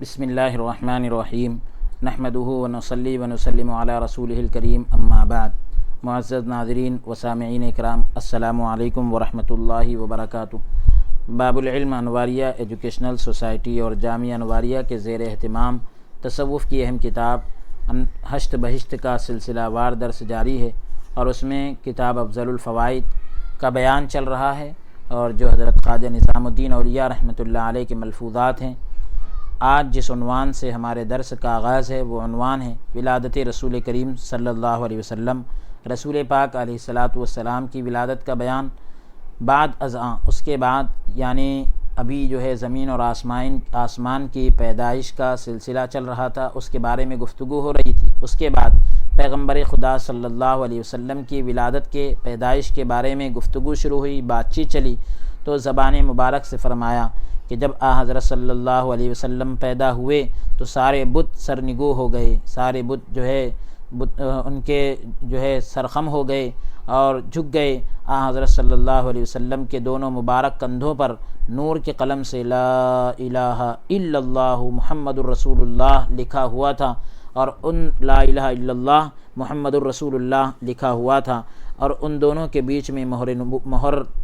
بسم اللہ الرحمن الرحیم نحمدہ ونصلی ونسلم علی رسولہ الکریم اما بعد۔ معزز ناظرین و سامعین اکرام، السلام علیکم ورحمۃ اللہ وبرکاتہ۔ باب العلم انواریہ ایجوکیشنل سوسائٹی اور جامعہ انواریہ کے زیر اہتمام تصوف کی اہم کتاب ہشت بہشت کا سلسلہ وار درس جاری ہے، اور اس میں کتاب افضل الفوائد کا بیان چل رہا ہے، اور جو حضرت خواجہ نظام الدین اولیاء رحمۃ اللہ علیہ کے ملفوظات ہیں۔ آج جس عنوان سے ہمارے درس کا آغاز ہے وہ عنوان ہے ولادت رسول کریم صلی اللہ علیہ وسلم، رسول پاک علیہ الصلاۃ والسلام کی ولادت کا بیان۔ بعد ازاں اس کے بعد یعنی ابھی جو ہے زمین اور آسمان کی پیدائش کا سلسلہ چل رہا تھا، اس کے بارے میں گفتگو ہو رہی تھی۔ اس کے بعد پیغمبر خدا صلی اللہ علیہ وسلم کی ولادت کے پیدائش کے بارے میں گفتگو شروع ہوئی، بات چیت چلی، تو زبان مبارک سے فرمایا کہ جب حضرت صلی اللہ علیہ وسلم پیدا ہوئے تو سارے بت سرنگو ہو گئے، سارے بت جو ہے ان کے جو ہے سرخم ہو گئے اور جھک گئے۔ حضرت صلی اللہ علیہ وسلم کے دونوں مبارک کندھوں پر نور کے قلم سے لا الہ الا اللہ محمد الرسول اللہ لکھا ہوا تھا، اور ان لا الہ الا اللہ محمد الرسول اللہ لکھا ہوا تھا، اور ان دونوں کے بیچ میں مہر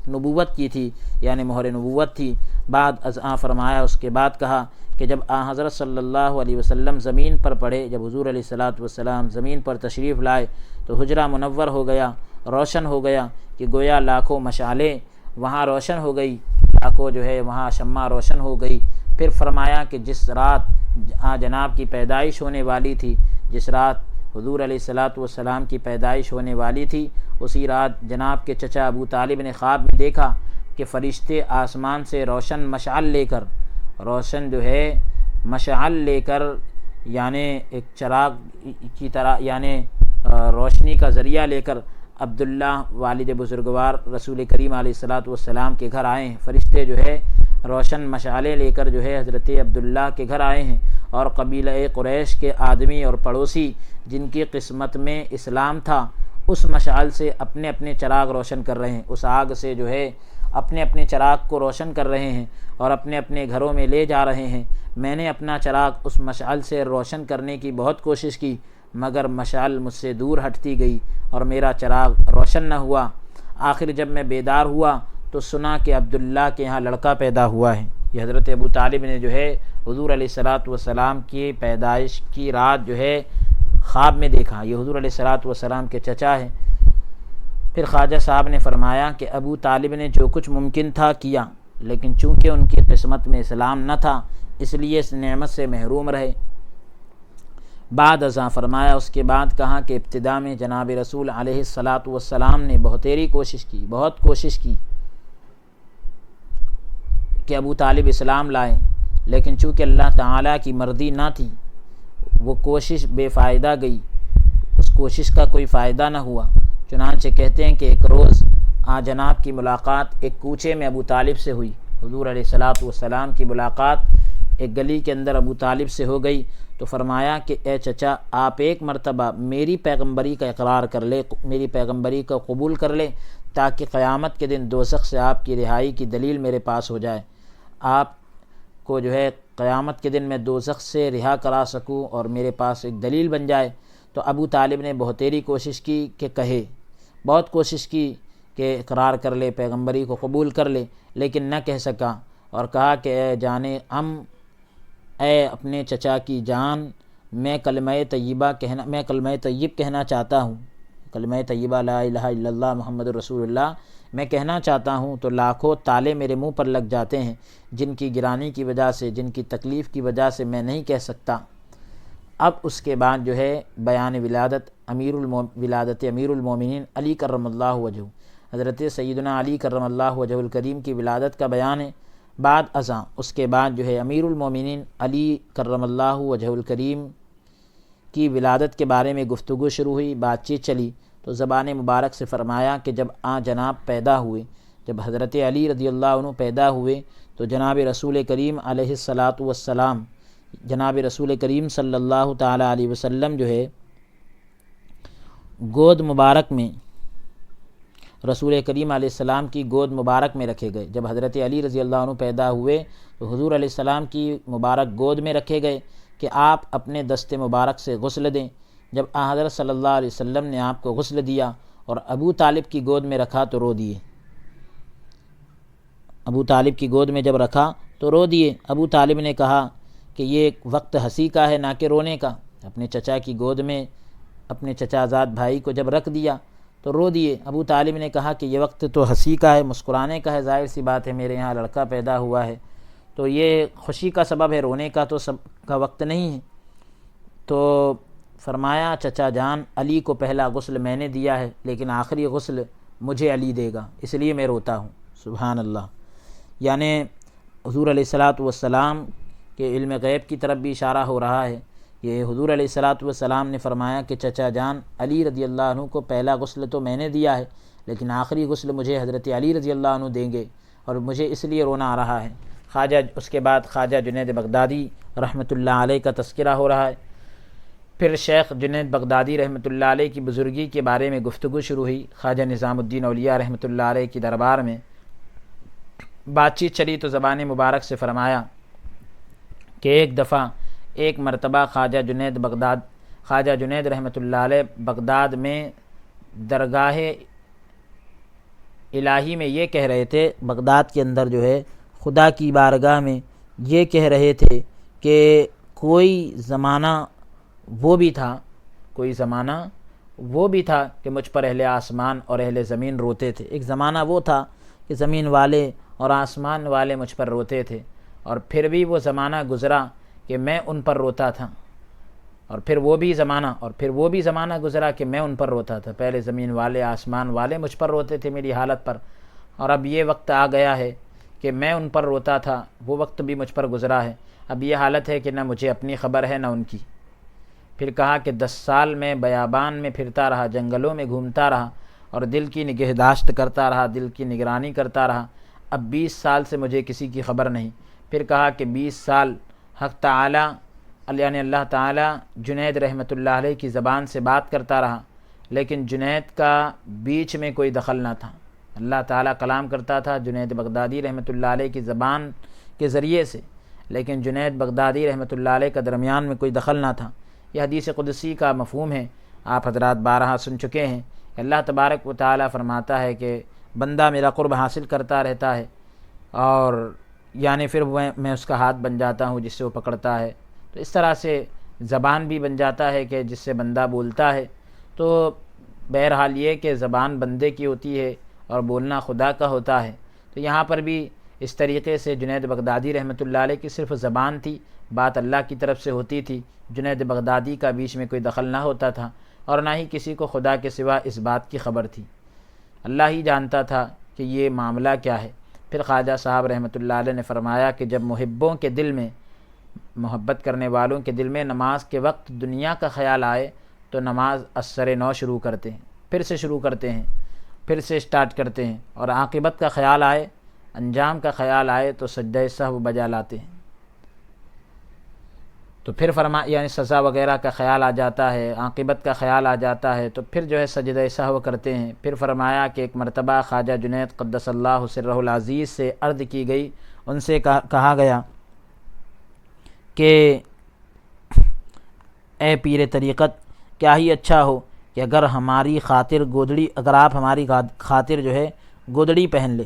نبوت کی تھی، یعنی مہر نبوت تھی۔ بعد از فرمایا، اس کے بعد کہا کہ جب حضرت صلی اللہ علیہ وسلم زمین پر پڑھے، جب حضور علیہ الصلاۃ والسلام زمین پر تشریف لائے تو حجرہ منور ہو گیا، روشن ہو گیا، کہ گویا لاکھوں مشعلیں وہاں روشن ہو گئی، لاکھوں جو ہے وہاں شمع روشن ہو گئی۔ پھر فرمایا کہ جس رات جناب کی پیدائش ہونے والی تھی، جس رات حضور علیہ الصلاۃ والسلام کی پیدائش ہونے والی تھی، اسی رات جناب کے چچا ابو طالب نے خواب میں دیکھا کہ فرشتے آسمان سے روشن مشعل لے کر، روشن جو ہے مشعل لے کر، یعنی ایک چراغ کی طرح، یعنی روشنی کا ذریعہ لے کر عبداللہ والد بزرگوار رسول کریم علیہ الصلاۃ والسلام کے گھر آئے ہیں۔ فرشتے جو ہے روشن مشعلیں لے کر جو ہے حضرت عبداللہ کے گھر آئے ہیں، اور قبیلہ قریش کے آدمی اور پڑوسی جن کی قسمت میں اسلام تھا، اس مشعل سے اپنے اپنے چراغ روشن کر رہے ہیں، اس آگ سے جو ہے اپنے اپنے چراغ کو روشن کر رہے ہیں اور اپنے اپنے گھروں میں لے جا رہے ہیں۔ میں نے اپنا چراغ اس مشعل سے روشن کرنے کی بہت کوشش کی، مگر مشعل مجھ سے دور ہٹتی گئی اور میرا چراغ روشن نہ ہوا۔ آخر جب میں بیدار ہوا تو سنا کہ عبداللہ کے یہاں لڑکا پیدا ہوا ہے۔ یہ حضرت ابو طالب نے جو ہے حضور علیہ الصلاۃ والسلام کی پیدائش کی رات جو ہے خواب میں دیکھا۔ یہ حضور علیہ الصلاۃ والسلام کے چچا ہیں۔ پھر خواجہ صاحب نے فرمایا کہ ابو طالب نے جو کچھ ممکن تھا کیا، لیکن چونکہ ان کی قسمت میں اسلام نہ تھا، اس لیے اس نعمت سے محروم رہے۔ بعد ازاں فرمایا، اس کے بعد کہا کہ ابتدا میں جناب رسول علیہ الصلاۃ والسلام نے بہت کوشش کی کہ ابو طالب اسلام لائیں، لیکن چونکہ اللہ تعالیٰ کی مرضی نہ تھی، وہ کوشش بے فائدہ گئی، اس کوشش کا کوئی فائدہ نہ ہوا۔ چنانچہ کہتے ہیں کہ ایک روز جناب کی ملاقات ایک کوچے میں ابو طالب سے ہوئی۔ حضور علیہ الصلاۃ والسلام کی ملاقات ایک گلی کے اندر ابو طالب سے ہو گئی، تو فرمایا کہ اے چچا، آپ ایک مرتبہ میری پیغمبری کا اقرار کر لے، میری پیغمبری کو قبول کر لے، تاکہ قیامت کے دن دوزخ سے آپ کی رہائی کی دلیل میرے پاس ہو جائے، آپ کو جو ہے قیامت کے دن میں دوزخ سے رہا کرا سکوں اور میرے پاس ایک دلیل بن جائے۔ تو ابو طالب نے بہتیری کوشش کی کہ کہے، بہت کوشش کی کہ اقرار کر لے، پیغمبری کو قبول کر لے، لیکن نہ کہہ سکا، اور کہا کہ اے جانے اے اپنے چچا کی جان، میں کلمہ طیب کہنا چاہتا ہوں، کلمہ طیبہ لا الہ الا اللہ محمد الرسول اللہ میں کہنا چاہتا ہوں، تو لاکھوں تالے میرے منہ پر لگ جاتے ہیں، جن کی گرانی کی وجہ سے، جن کی تکلیف کی وجہ سے میں نہیں کہہ سکتا۔ اب اس کے بعد جو ہے بیان ولادت امیر المومنین علی کرم اللہ وجہہ، حضرت سیدنا علی کرم اللہ وجہہ الکریم کی ولادت کا بیان ہے۔ بعد ازاں اس کے بعد جو ہے امیر المومنین علی کرم اللہ وجہہ الکریم کی ولادت کے بارے میں گفتگو شروع ہوئی، بات چیت چلی، تو زبان مبارک سے فرمایا کہ جب جناب پیدا ہوئے، جب حضرت علی رضی اللہ عنہ پیدا ہوئے، تو جناب رسول کریم علیہ الصلاۃ والسلام، جناب رسول کریم صلی اللہ تعالی علیہ وسلم جو ہے گود مبارک میں رسول کریم علیہ السلام کی گود مبارک میں رکھے گئے۔ جب حضرت علی رضی اللہ عنہ پیدا ہوئے تو حضور علیہ السلام کی مبارک گود میں رکھے گئے کہ آپ اپنے دست مبارک سے غسل دیں۔ جب حضرت صلی اللہ علیہ وسلم نے آپ کو غسل دیا اور ابو طالب کی گود میں رکھا تو رو دیے۔ ابو طالب کی گود میں جب رکھا تو رو دیے۔ ابو طالب نے کہا کہ یہ وقت ہنسی کا ہے نہ کہ رونے کا۔ اپنے چچا کی گود میں اپنے چچا زاد بھائی کو جب رکھ دیا تو رو دیے۔ ابو طالب نے کہا کہ یہ وقت تو ہنسی کا ہے، مسکرانے کا ہے، ظاہر سی بات ہے میرے یہاں لڑکا پیدا ہوا ہے، تو یہ خوشی کا سبب ہے، رونے کا تو سب کا وقت نہیں ہے۔ تو فرمایا چچا جان، علی کو پہلا غسل میں نے دیا ہے لیکن آخری غسل مجھے علی دے گا، اس لیے میں روتا ہوں۔ سبحان اللہ۔ یعنی حضور علیہ السلام کے علم غیب کی طرف بھی اشارہ ہو رہا ہے۔ یہ حضور علیہ السلام نے فرمایا کہ چچا جان، علی رضی اللہ عنہ کو پہلا غسل تو میں نے دیا ہے لیکن آخری غسل مجھے حضرت علی رضی اللہ عنہ دیں گے اور مجھے اس لیے رونا آ رہا ہے۔ اس کے بعد خواجہ جنید بغدادی رحمۃ اللہ علیہ کا تذکرہ ہو رہا ہے۔ پھر شیخ جنید بغدادی رحمۃ اللہ علیہ کی بزرگی کے بارے میں گفتگو شروع ہوئی۔ خواجہ نظام الدین اولیاء رحمۃ اللہ علیہ کی دربار میں بات چیت چلی تو زبان مبارک سے فرمایا کہ ایک دفعہ ایک مرتبہ خواجہ جنید رحمۃ اللہ علیہ بغداد میں درگاہ الہی میں یہ کہہ رہے تھے، بغداد کے اندر جو ہے خدا کی بارگاہ میں یہ کہہ رہے تھے کہ کوئی زمانہ وہ بھی تھا کہ مجھ پر اہل آسمان اور اہل زمین روتے تھے۔ ایک زمانہ وہ تھا کہ زمین والے اور آسمان والے مجھ پر روتے تھے، اور پھر بھی وہ زمانہ گزرا کہ میں ان پر روتا تھا، اور پھر وہ بھی زمانہ گزرا کہ میں ان پر روتا تھا۔ پہلے زمین والے آسمان والے مجھ پر روتے تھے میری حالت پر، اور اب یہ وقت آ گیا ہے کہ میں ان پر روتا تھا، وہ وقت بھی مجھ پر گزرا ہے، اب یہ حالت ہے کہ نہ مجھے اپنی خبر ہے نہ ان کی۔ پھر کہا کہ 10 سال میں بیابان میں پھرتا رہا، جنگلوں میں گھومتا رہا اور دل کی نگہداشت کرتا رہا، دل کی نگرانی کرتا رہا، اب 20 سال سے مجھے کسی کی خبر نہیں۔ پھر کہا کہ 20 سال حق تعالی یعنی اللہ تعالی جنید رحمۃ اللہ علیہ کی زبان سے بات کرتا رہا، لیکن جنید کا بیچ میں کوئی دخل نہ تھا۔ اللہ تعالیٰ کلام کرتا تھا جنید بغدادی رحمۃ اللہ علیہ کی زبان کے ذریعے سے، لیکن جنید بغدادی رحمۃ اللہ علیہ کا درمیان میں کوئی دخل نہ تھا۔ یہ حدیث قدسی کا مفہوم ہے، آپ حضرات بارہا سن چکے ہیں۔ اللہ تبارک و تعالیٰ فرماتا ہے کہ بندہ میرا قرب حاصل کرتا رہتا ہے، اور یعنی پھر میں اس کا ہاتھ بن جاتا ہوں جس سے وہ پکڑتا ہے۔ تو اس طرح سے زبان بھی بن جاتا ہے کہ جس سے بندہ بولتا ہے۔ تو بہرحال یہ کہ زبان بندے کی ہوتی ہے اور بولنا خدا کا ہوتا ہے۔ تو یہاں پر بھی اس طریقے سے جنید بغدادی رحمۃ اللہ علیہ کی صرف زبان تھی، بات اللہ کی طرف سے ہوتی تھی، جنید بغدادی کا بیچ میں کوئی دخل نہ ہوتا تھا، اور نہ ہی کسی کو خدا کے سوا اس بات کی خبر تھی، اللہ ہی جانتا تھا کہ یہ معاملہ کیا ہے۔ پھر خواجہ صاحب رحمۃ اللہ علیہ نے فرمایا کہ جب محبوں کے دل میں، محبت کرنے والوں کے دل میں نماز کے وقت دنیا کا خیال آئے تو نماز اثر نو شروع کرتے ہیں، پھر سے اسٹارٹ کرتے ہیں، اور عاقبت کا خیال آئے، انجام کا خیال آئے تو سجدہ سہو بجا لاتے ہیں۔ تو پھر یعنی سزا وغیرہ کا خیال آ جاتا ہے، عاقبت کا خیال آ جاتا ہے تو پھر جو ہے سجدہ سہو کرتے ہیں۔ پھر فرمایا کہ ایک مرتبہ خواجہ جنید قدس اللہ سرہ العزیز سے عرض کی گئی، ان سے کہا گیا کہ اے پیر طریقت، کیا ہی اچھا ہو کہ اگر آپ ہماری خاطر جو ہے گودڑی پہن لے۔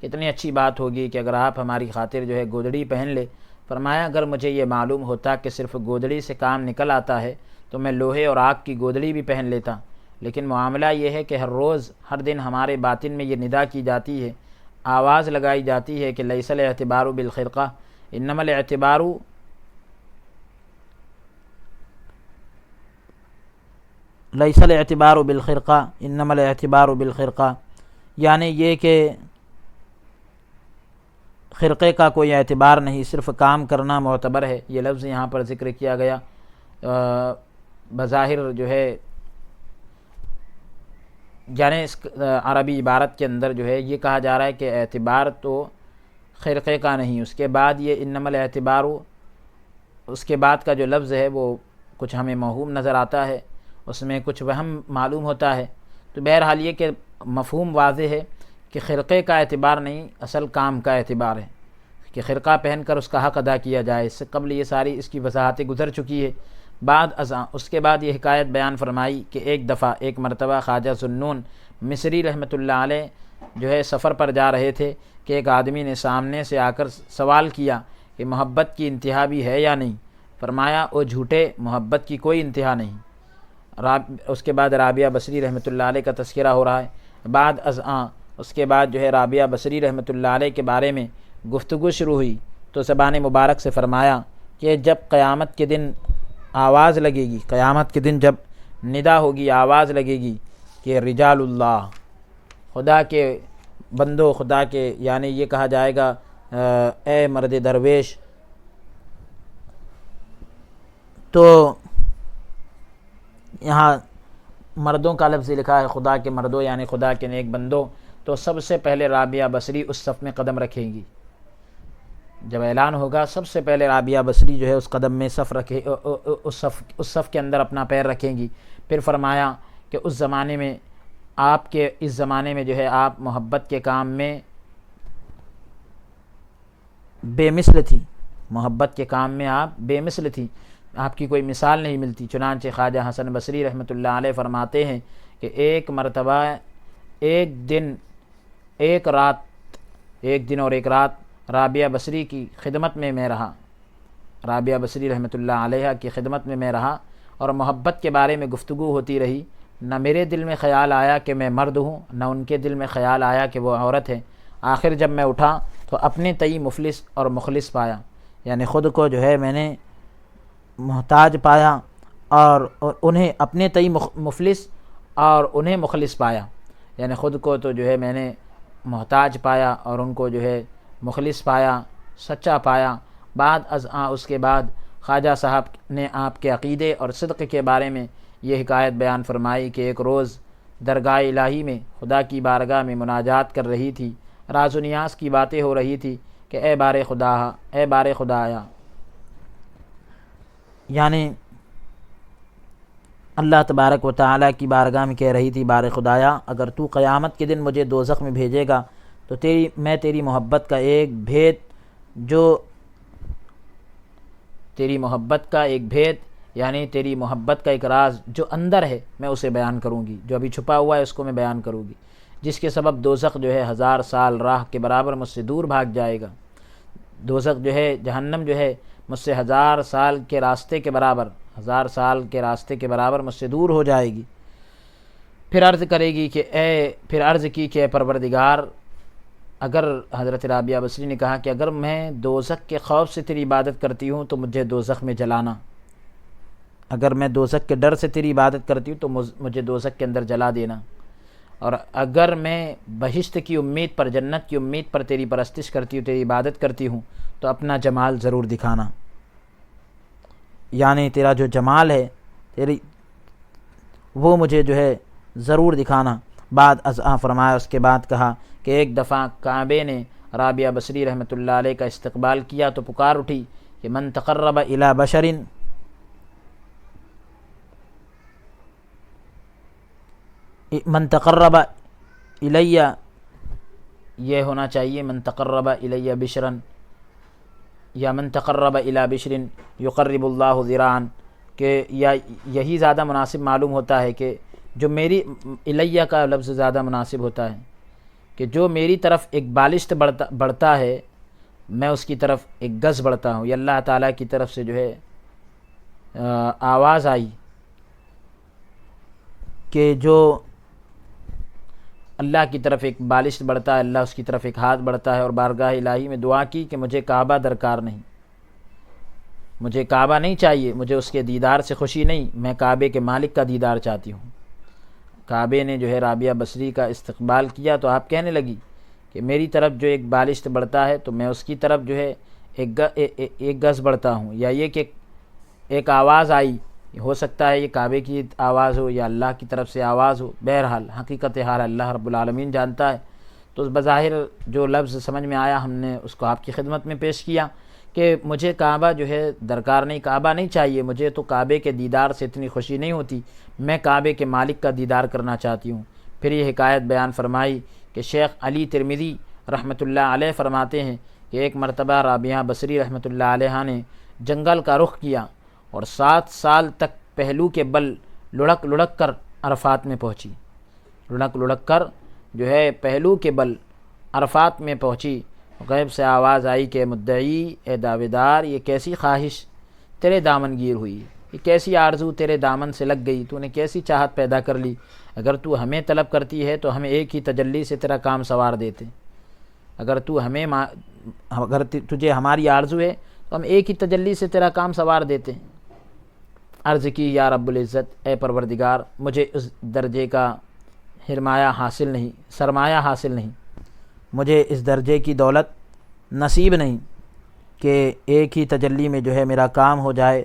کتنی اچھی بات ہوگی کہ اگر آپ ہماری خاطر جو ہے گودڑی پہن لے۔ فرمایا اگر مجھے یہ معلوم ہوتا کہ صرف گودڑی سے کام نکل آتا ہے تو میں لوہے اور آگ کی گودڑی بھی پہن لیتا، لیکن معاملہ یہ ہے کہ ہر روز ہر دن ہمارے باطن میں یہ ندا کی جاتی ہے، آواز لگائی جاتی ہے کہ لیس الاعتبار بالخرقہ انما الاعتبار لیس الاعتبار بالخرقہ انما الاعتبار بالخرقہ، یعنی یہ کہ خرقے کا کوئی اعتبار نہیں، صرف کام کرنا معتبر ہے۔ یہ لفظ یہاں پر ذکر کیا گیا، بظاہر جو ہے یعنی اس عربی عبارت کے اندر جو ہے یہ کہا جا رہا ہے کہ اعتبار تو خرقے کا نہیں، اس کے بعد یہ انما الاعتبار، اس کے بعد کا جو لفظ ہے وہ کچھ ہمیں موہوم نظر آتا ہے، اس میں کچھ وہم معلوم ہوتا ہے۔ تو بہرحال یہ کہ مفہوم واضح ہے کہ خرقے کا اعتبار نہیں، اصل کام کا اعتبار ہے کہ خرقہ پہن کر اس کا حق ادا کیا جائے۔ اس سے قبل یہ ساری اس کی وضاحتیں گزر چکی ہے۔ بعد ازاں اس کے بعد یہ حکایت بیان فرمائی کہ ایک دفعہ ایک مرتبہ خواجہ ذوالنون مصری رحمۃ اللہ علیہ جو ہے سفر پر جا رہے تھے کہ ایک آدمی نے سامنے سے آ کر سوال کیا کہ محبت کی انتہا بھی ہے یا نہیں؟ فرمایا او جھوٹے، محبت کی کوئی انتہا نہیں۔ اس کے بعد رابعہ بصری رحمۃ اللہ علیہ کا تذکرہ ہو رہا ہے۔ بعد ازاں اس کے بعد جو ہے رابعہ بصری رحمۃ اللہ علیہ کے بارے میں گفتگو شروع ہوئی تو زبان مبارک سے فرمایا کہ جب قیامت کے دن آواز لگے گی، قیامت کے دن جب ندا ہوگی، آواز لگے گی کہ رجال اللہ، خدا کے بندو، خدا کے، یعنی یہ کہا جائے گا اے مرد درویش، تو یہاں مردوں کا لفظ لکھا ہے، خدا کے مردوں یعنی خدا کے نیک بندوں، تو سب سے پہلے رابعہ بصری اس صف میں قدم رکھیں گی۔ جب اعلان ہوگا سب سے پہلے رابعہ بصری جو ہے اس قدم میں اس صف کے اندر اپنا پیر رکھیں گی۔ پھر فرمایا کہ اس زمانے میں اس زمانے میں جو ہے آپ محبت کے کام میں بے مثل تھی، محبت کے کام میں آپ بے مثل تھی، آپ کی کوئی مثال نہیں ملتی۔ چنانچہ خواجہ حسن بصری رحمۃ اللہ علیہ فرماتے ہیں کہ ایک مرتبہ ایک دن اور ایک رات رابعہ بصری کی خدمت میں رہا، رابعہ بصری رحمۃ اللہ علیہ کی خدمت میں رہا اور محبت کے بارے میں گفتگو ہوتی رہی۔ نہ میرے دل میں خیال آیا کہ میں مرد ہوں، نہ ان کے دل میں خیال آیا کہ وہ عورت ہے۔ آخر جب میں اٹھا تو اپنے تئی مفلس اور مخلص پایا، یعنی خود کو جو ہے میں نے محتاج پایا اور انہیں اپنے تئی مفلس اور انہیں مخلص پایا، یعنی خود کو تو جو ہے میں نے محتاج پایا اور ان کو جو ہے مخلص پایا، سچا پایا۔ بعد اس کے بعد خواجہ صاحب نے آپ کے عقیدے اور صدق کے بارے میں یہ حکایت بیان فرمائی کہ ایک روز درگاہ الہی میں خدا کی بارگاہ میں مناجات کر رہی تھی، راز و نیاز کی باتیں ہو رہی تھی کہ اے بار خدایا، یعنی اللہ تبارک و تعالیٰ کی بارگاہ میں کہہ رہی تھی بار خدایا، اگر تو قیامت کے دن مجھے دوزخ میں بھیجے گا تو میں تیری محبت کا ایک بھید یعنی تیری محبت کا ایک راز جو اندر ہے میں اسے بیان کروں گی، جو ابھی چھپا ہوا ہے اس کو میں بیان کروں گی، جس کے سبب دوزخ جو ہے 1000 سال راہ کے برابر مجھ سے دور بھاگ جائے گا۔ دوزخ جو ہے، جہنم جو ہے مجھ سے 1000 سال کے راستے کے برابر مجھ سے دور ہو جائے گی۔ پھر عرض کی کہ اے پروردگار، اگر حضرت رابعہ بصری نے کہا کہ اگر میں دوزخ کے خوف سے تیری عبادت کرتی ہوں تو مجھے دوزخ میں جلانا، اگر میں دوزخ کے ڈر سے تیری عبادت کرتی ہوں تو مجھے دوزخ کے اندر جلا دینا، اور اگر میں بہشت کی امید پر، جنت کی امید پر تیری پرستش کرتی ہوں، تیری عبادت کرتی ہوں تو اپنا جمال ضرور دکھانا، یعنی تیرا جو جمال ہے وہ مجھے جو ہے ضرور دکھانا۔ بعد فرمایا اس کے بعد کہا کہ ایک دفعہ کعبے نے رابعہ بصری رحمۃ اللہ علیہ کا استقبال کیا تو پکار اٹھی کہ من تقرب الی بشر، من تقرب الی، یہ ہونا چاہیے من تقرب الی بشرا یا من تقرب الی بشر یقرب اللہ ذراعا، کہ یا یہی زیادہ مناسب معلوم ہوتا ہے کہ جو میری الیہ کا لفظ زیادہ مناسب ہوتا ہے کہ جو میری طرف ایک بالشت بڑھتا ہے میں اس کی طرف ایک گز بڑھتا ہوں۔ یہ اللہ تعالیٰ کی طرف سے جو ہے آواز آئی کہ جو اللہ کی طرف ایک بالشت بڑھتا ہے، اللہ اس کی طرف ایک ہاتھ بڑھتا ہے، اور بارگاہ الہی میں دعا کی کہ مجھے کعبہ درکار نہیں، مجھے کعبہ نہیں چاہیے، مجھے اس کے دیدار سے خوشی نہیں، میں کعبے کے مالک کا دیدار چاہتی ہوں۔ کعبے نے جو ہے رابعہ بصری کا استقبال کیا تو آپ کہنے لگی کہ میری طرف جو ایک بالشت بڑھتا ہے تو میں اس کی طرف جو ہے ایک گز بڑھتا ہوں، یا یہ کہ ایک آواز آئی، ہو سکتا ہے یہ کعبے کی آواز ہو یا اللہ کی طرف سے آواز ہو، بہرحال حقیقت حال اللہ رب العالمین جانتا ہے۔ تو بظاہر جو لفظ سمجھ میں آیا ہم نے اس کو آپ کی خدمت میں پیش کیا کہ مجھے کعبہ جو ہے درکار نہیں، کعبہ نہیں چاہیے، مجھے تو کعبے کے دیدار سے اتنی خوشی نہیں ہوتی، میں کعبے کے مالک کا دیدار کرنا چاہتی ہوں۔ پھر یہ حکایت بیان فرمائی کہ شیخ علی ترمذی رحمۃ اللہ علیہ فرماتے ہیں کہ ایک مرتبہ رابعہ بصری رحمۃ اللہ علیہ نے جنگل کا رخ کیا اور 7 سال تک پہلو کے بل لڑک لڑک کر عرفات میں پہنچی، لڑک لڑک کر جو ہے پہلو کے بل عرفات میں پہنچی۔ غیب سے آواز آئی کہ مدعی اے دعوے دار، یہ کیسی خواہش تیرے دامن گیر ہوئی، یہ کیسی آرزو تیرے دامن سے لگ گئی، تو نے کیسی چاہت پیدا کر لی؟ اگر تو ہمیں طلب کرتی ہے تو ہم ایک ہی تجلی سے تیرا کام سوار دیتے، اگر تجھے ہماری آرزو ہے تو ہم ایک ہی تجلی سے تیرا کام سوار دیتے۔ عرض کی یا رب العزت، اے پروردگار، مجھے اس درجے کا سرمایہ حاصل نہیں، مجھے اس درجے کی دولت نصیب نہیں کہ ایک ہی تجلی میں جو ہے میرا کام ہو جائے۔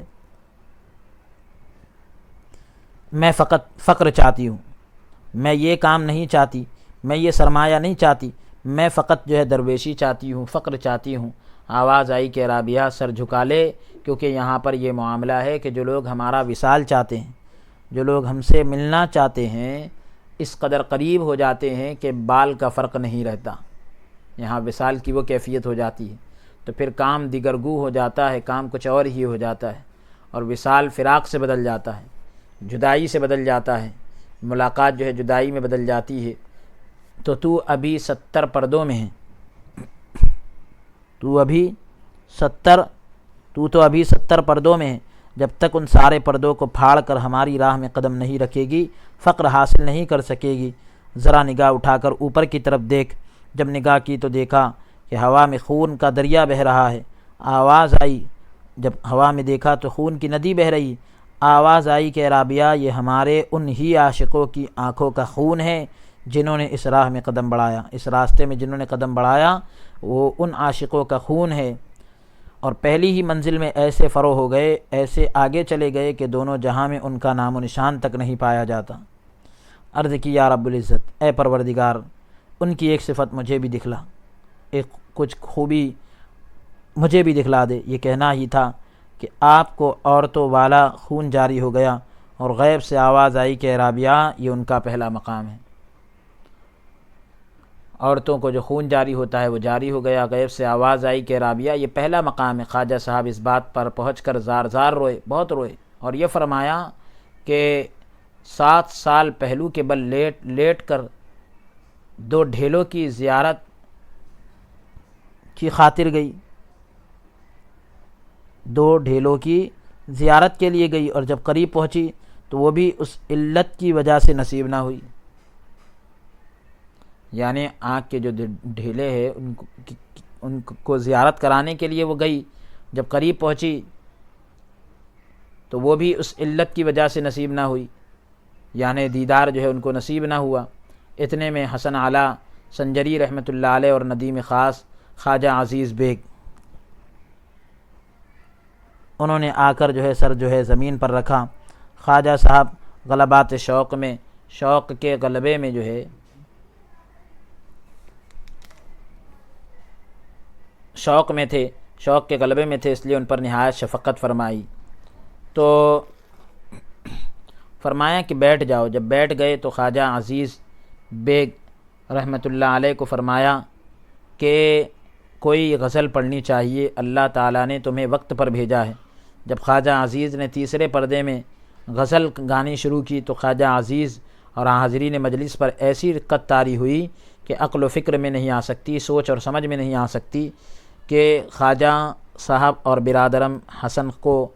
میں فقط فقر چاہتی ہوں، میں یہ کام نہیں چاہتی، میں یہ سرمایہ نہیں چاہتی، میں فقط جو ہے درویشی چاہتی ہوں، فقر چاہتی ہوں۔ آواز آئی کہ رابعہ سر جھکا لے، کیونکہ یہاں پر یہ معاملہ ہے کہ جو لوگ ہمارا وصال چاہتے ہیں، جو لوگ ہم سے ملنا چاہتے ہیں، اس قدر قریب ہو جاتے ہیں کہ بال کا فرق نہیں رہتا، یہاں وصال کی وہ کیفیت ہو جاتی ہے، تو پھر کام دیگرگو ہو جاتا ہے، کام کچھ اور ہی ہو جاتا ہے، اور وصال فراق سے بدل جاتا ہے، جدائی سے بدل جاتا ہے، ملاقات جو ہے جدائی میں بدل جاتی ہے۔ تو ابھی 70 پردوں میں ہے، تو ابھی 70 پردوں میں ہے، جب تک ان سارے پردوں کو پھاڑ کر ہماری راہ میں قدم نہیں رکھے گی، فقر حاصل نہیں کر سکے گی۔ ذرا نگاہ اٹھا کر اوپر کی طرف دیکھ۔ جب نگاہ کی تو دیکھا کہ ہوا میں خون کا دریا بہہ رہا ہے۔ آواز آئی، جب ہوا میں دیکھا تو خون کی ندی بہہ رہی۔ آواز آئی کہ رابعہ، یہ ہمارے ان ہی عاشقوں کی آنکھوں کا خون ہے جنہوں نے اس راہ میں قدم بڑھایا، اس راستے میں جنہوں نے قدم بڑھایا، وہ ان عاشقوں کا خون ہے۔ اور پہلی ہی منزل میں ایسے فرو ہو گئے، ایسے آگے چلے گئے کہ دونوں جہاں میں ان کا نام و نشان تک نہیں پایا جاتا۔ عرض کی یا رب العزت، اے پروردگار، ان کی ایک صفت مجھے بھی دکھلا، ایک کچھ خوبی مجھے بھی دکھلا دے۔ یہ کہنا ہی تھا کہ آپ کو عورتوں والا خون جاری ہو گیا، اور غیب سے آواز آئی کہ رابعہ، یہ ان کا پہلا مقام ہے۔ عورتوں کو جو خون جاری ہوتا ہے وہ جاری ہو گیا۔ غیب سے آواز آئی کہ رابعہ، یہ پہلا مقام ہے۔ خواجہ صاحب اس بات پر پہنچ کر زار زار روئے، بہت روئے، اور یہ فرمایا کہ 7 سال پہلو کے بل لیٹ کر 2 ڈھیلوں کی زیارت کی خاطر گئی، 2 ڈھیلوں کی زیارت کے لیے گئی، اور جب قریب پہنچی تو وہ بھی اس علت کی وجہ سے نصیب نہ ہوئی۔ یعنی آنکھ کے جو ڈھیلے ہیں ان کو زیارت کرانے کے لیے وہ گئی، جب قریب پہنچی تو وہ بھی اس علت کی وجہ سے نصیب نہ ہوئی، یعنی دیدار جو ہے ان کو نصیب نہ ہوا۔ اتنے میں حسن اعلیٰ سنجری رحمۃ اللہ علیہ اور ندیم خاص خواجہ عزیز بیگ، انہوں نے آ کر جو ہے سر جو ہے زمین پر رکھا۔ خواجہ صاحب غلبات شوق کے غلبے میں جو ہے شوق کے غلبے میں تھے، اس لیے ان پر نہایت شفقت فرمائی۔ تو فرمایا کہ بیٹھ جاؤ۔ جب بیٹھ گئے تو خواجہ عزیز بیگ رحمۃ اللہ علیہ کو فرمایا کہ کوئی غزل پڑھنی چاہیے، اللہ تعالیٰ نے تمہیں وقت پر بھیجا ہے۔ جب خواجہ عزیز نے تیسرے پردے میں غزل گانی شروع کی تو خواجہ عزیز اور حاضرین مجلس پر ایسی رقت طاری ہوئی کہ عقل و فکر میں نہیں آ سکتی، سوچ اور سمجھ میں نہیں آ سکتی کہ خواجہ صاحب اور برادرم حسن کو،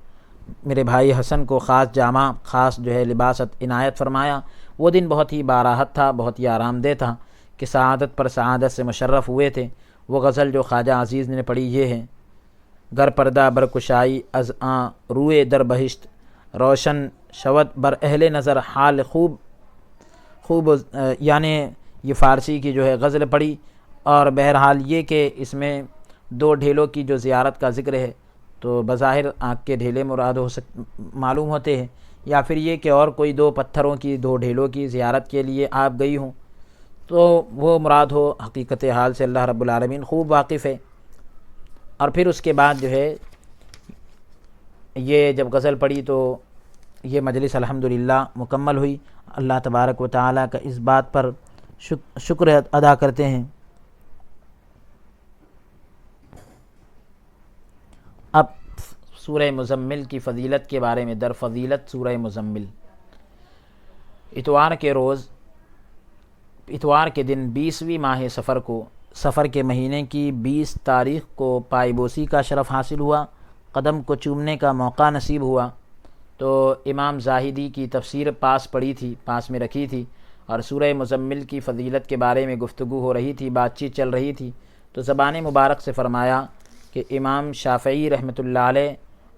میرے بھائی حسن کو خاص جامہ، خاص جو ہے لباست عنایت فرمایا۔ وہ دن بہت ہی باراحت تھا، بہت ہی آرام دہ تھا کہ سعادت پر سعادت سے مشرف ہوئے تھے۔ وہ غزل جو خواجہ عزیز نے پڑھی یہ ہے: گر پردہ برکشائی از آں روئے در بہشت، روشن شود بر اہل نظر حال خوب یعنی یہ فارسی کی جو ہے غزل پڑھی۔ اور بہرحال یہ کہ اس میں 2 ڈھیلوں کی جو زیارت کا ذکر ہے تو بظاہر آنکھ کے ڈھیلے مراد معلوم ہوتے ہیں، یا پھر یہ کہ اور کوئی 2 پتھروں کی 2 ڈھیلوں کی زیارت کے لیے آپ گئی ہوں تو وہ مراد ہو۔ حقیقت حال سے اللہ رب العالمین خوب واقف ہے۔ اور پھر اس کے بعد جو ہے یہ جب غزل پڑھی تو یہ مجلس الحمدللہ مکمل ہوئی۔ اللہ تبارک و تعالیٰ کا اس بات پر شکر ادا کرتے ہیں۔ اب سورہ مزمل کی فضیلت کے بارے میں، در فضیلت سورہ مزمل۔ اتوار کے دن 20ویں ماہ سفر کو، سفر کے مہینے کی 20 تاریخ کو پائے بوسی کا شرف حاصل ہوا، قدم کو چومنے کا موقع نصیب ہوا۔ تو امام زاہدی کی تفسیر پاس میں رکھی تھی، اور سورہ مزمل کی فضیلت کے بارے میں گفتگو ہو رہی تھی، بات چیت چل رہی تھی۔ تو زبان مبارک سے فرمایا کہ امام شافعی رحمۃ اللہ علیہ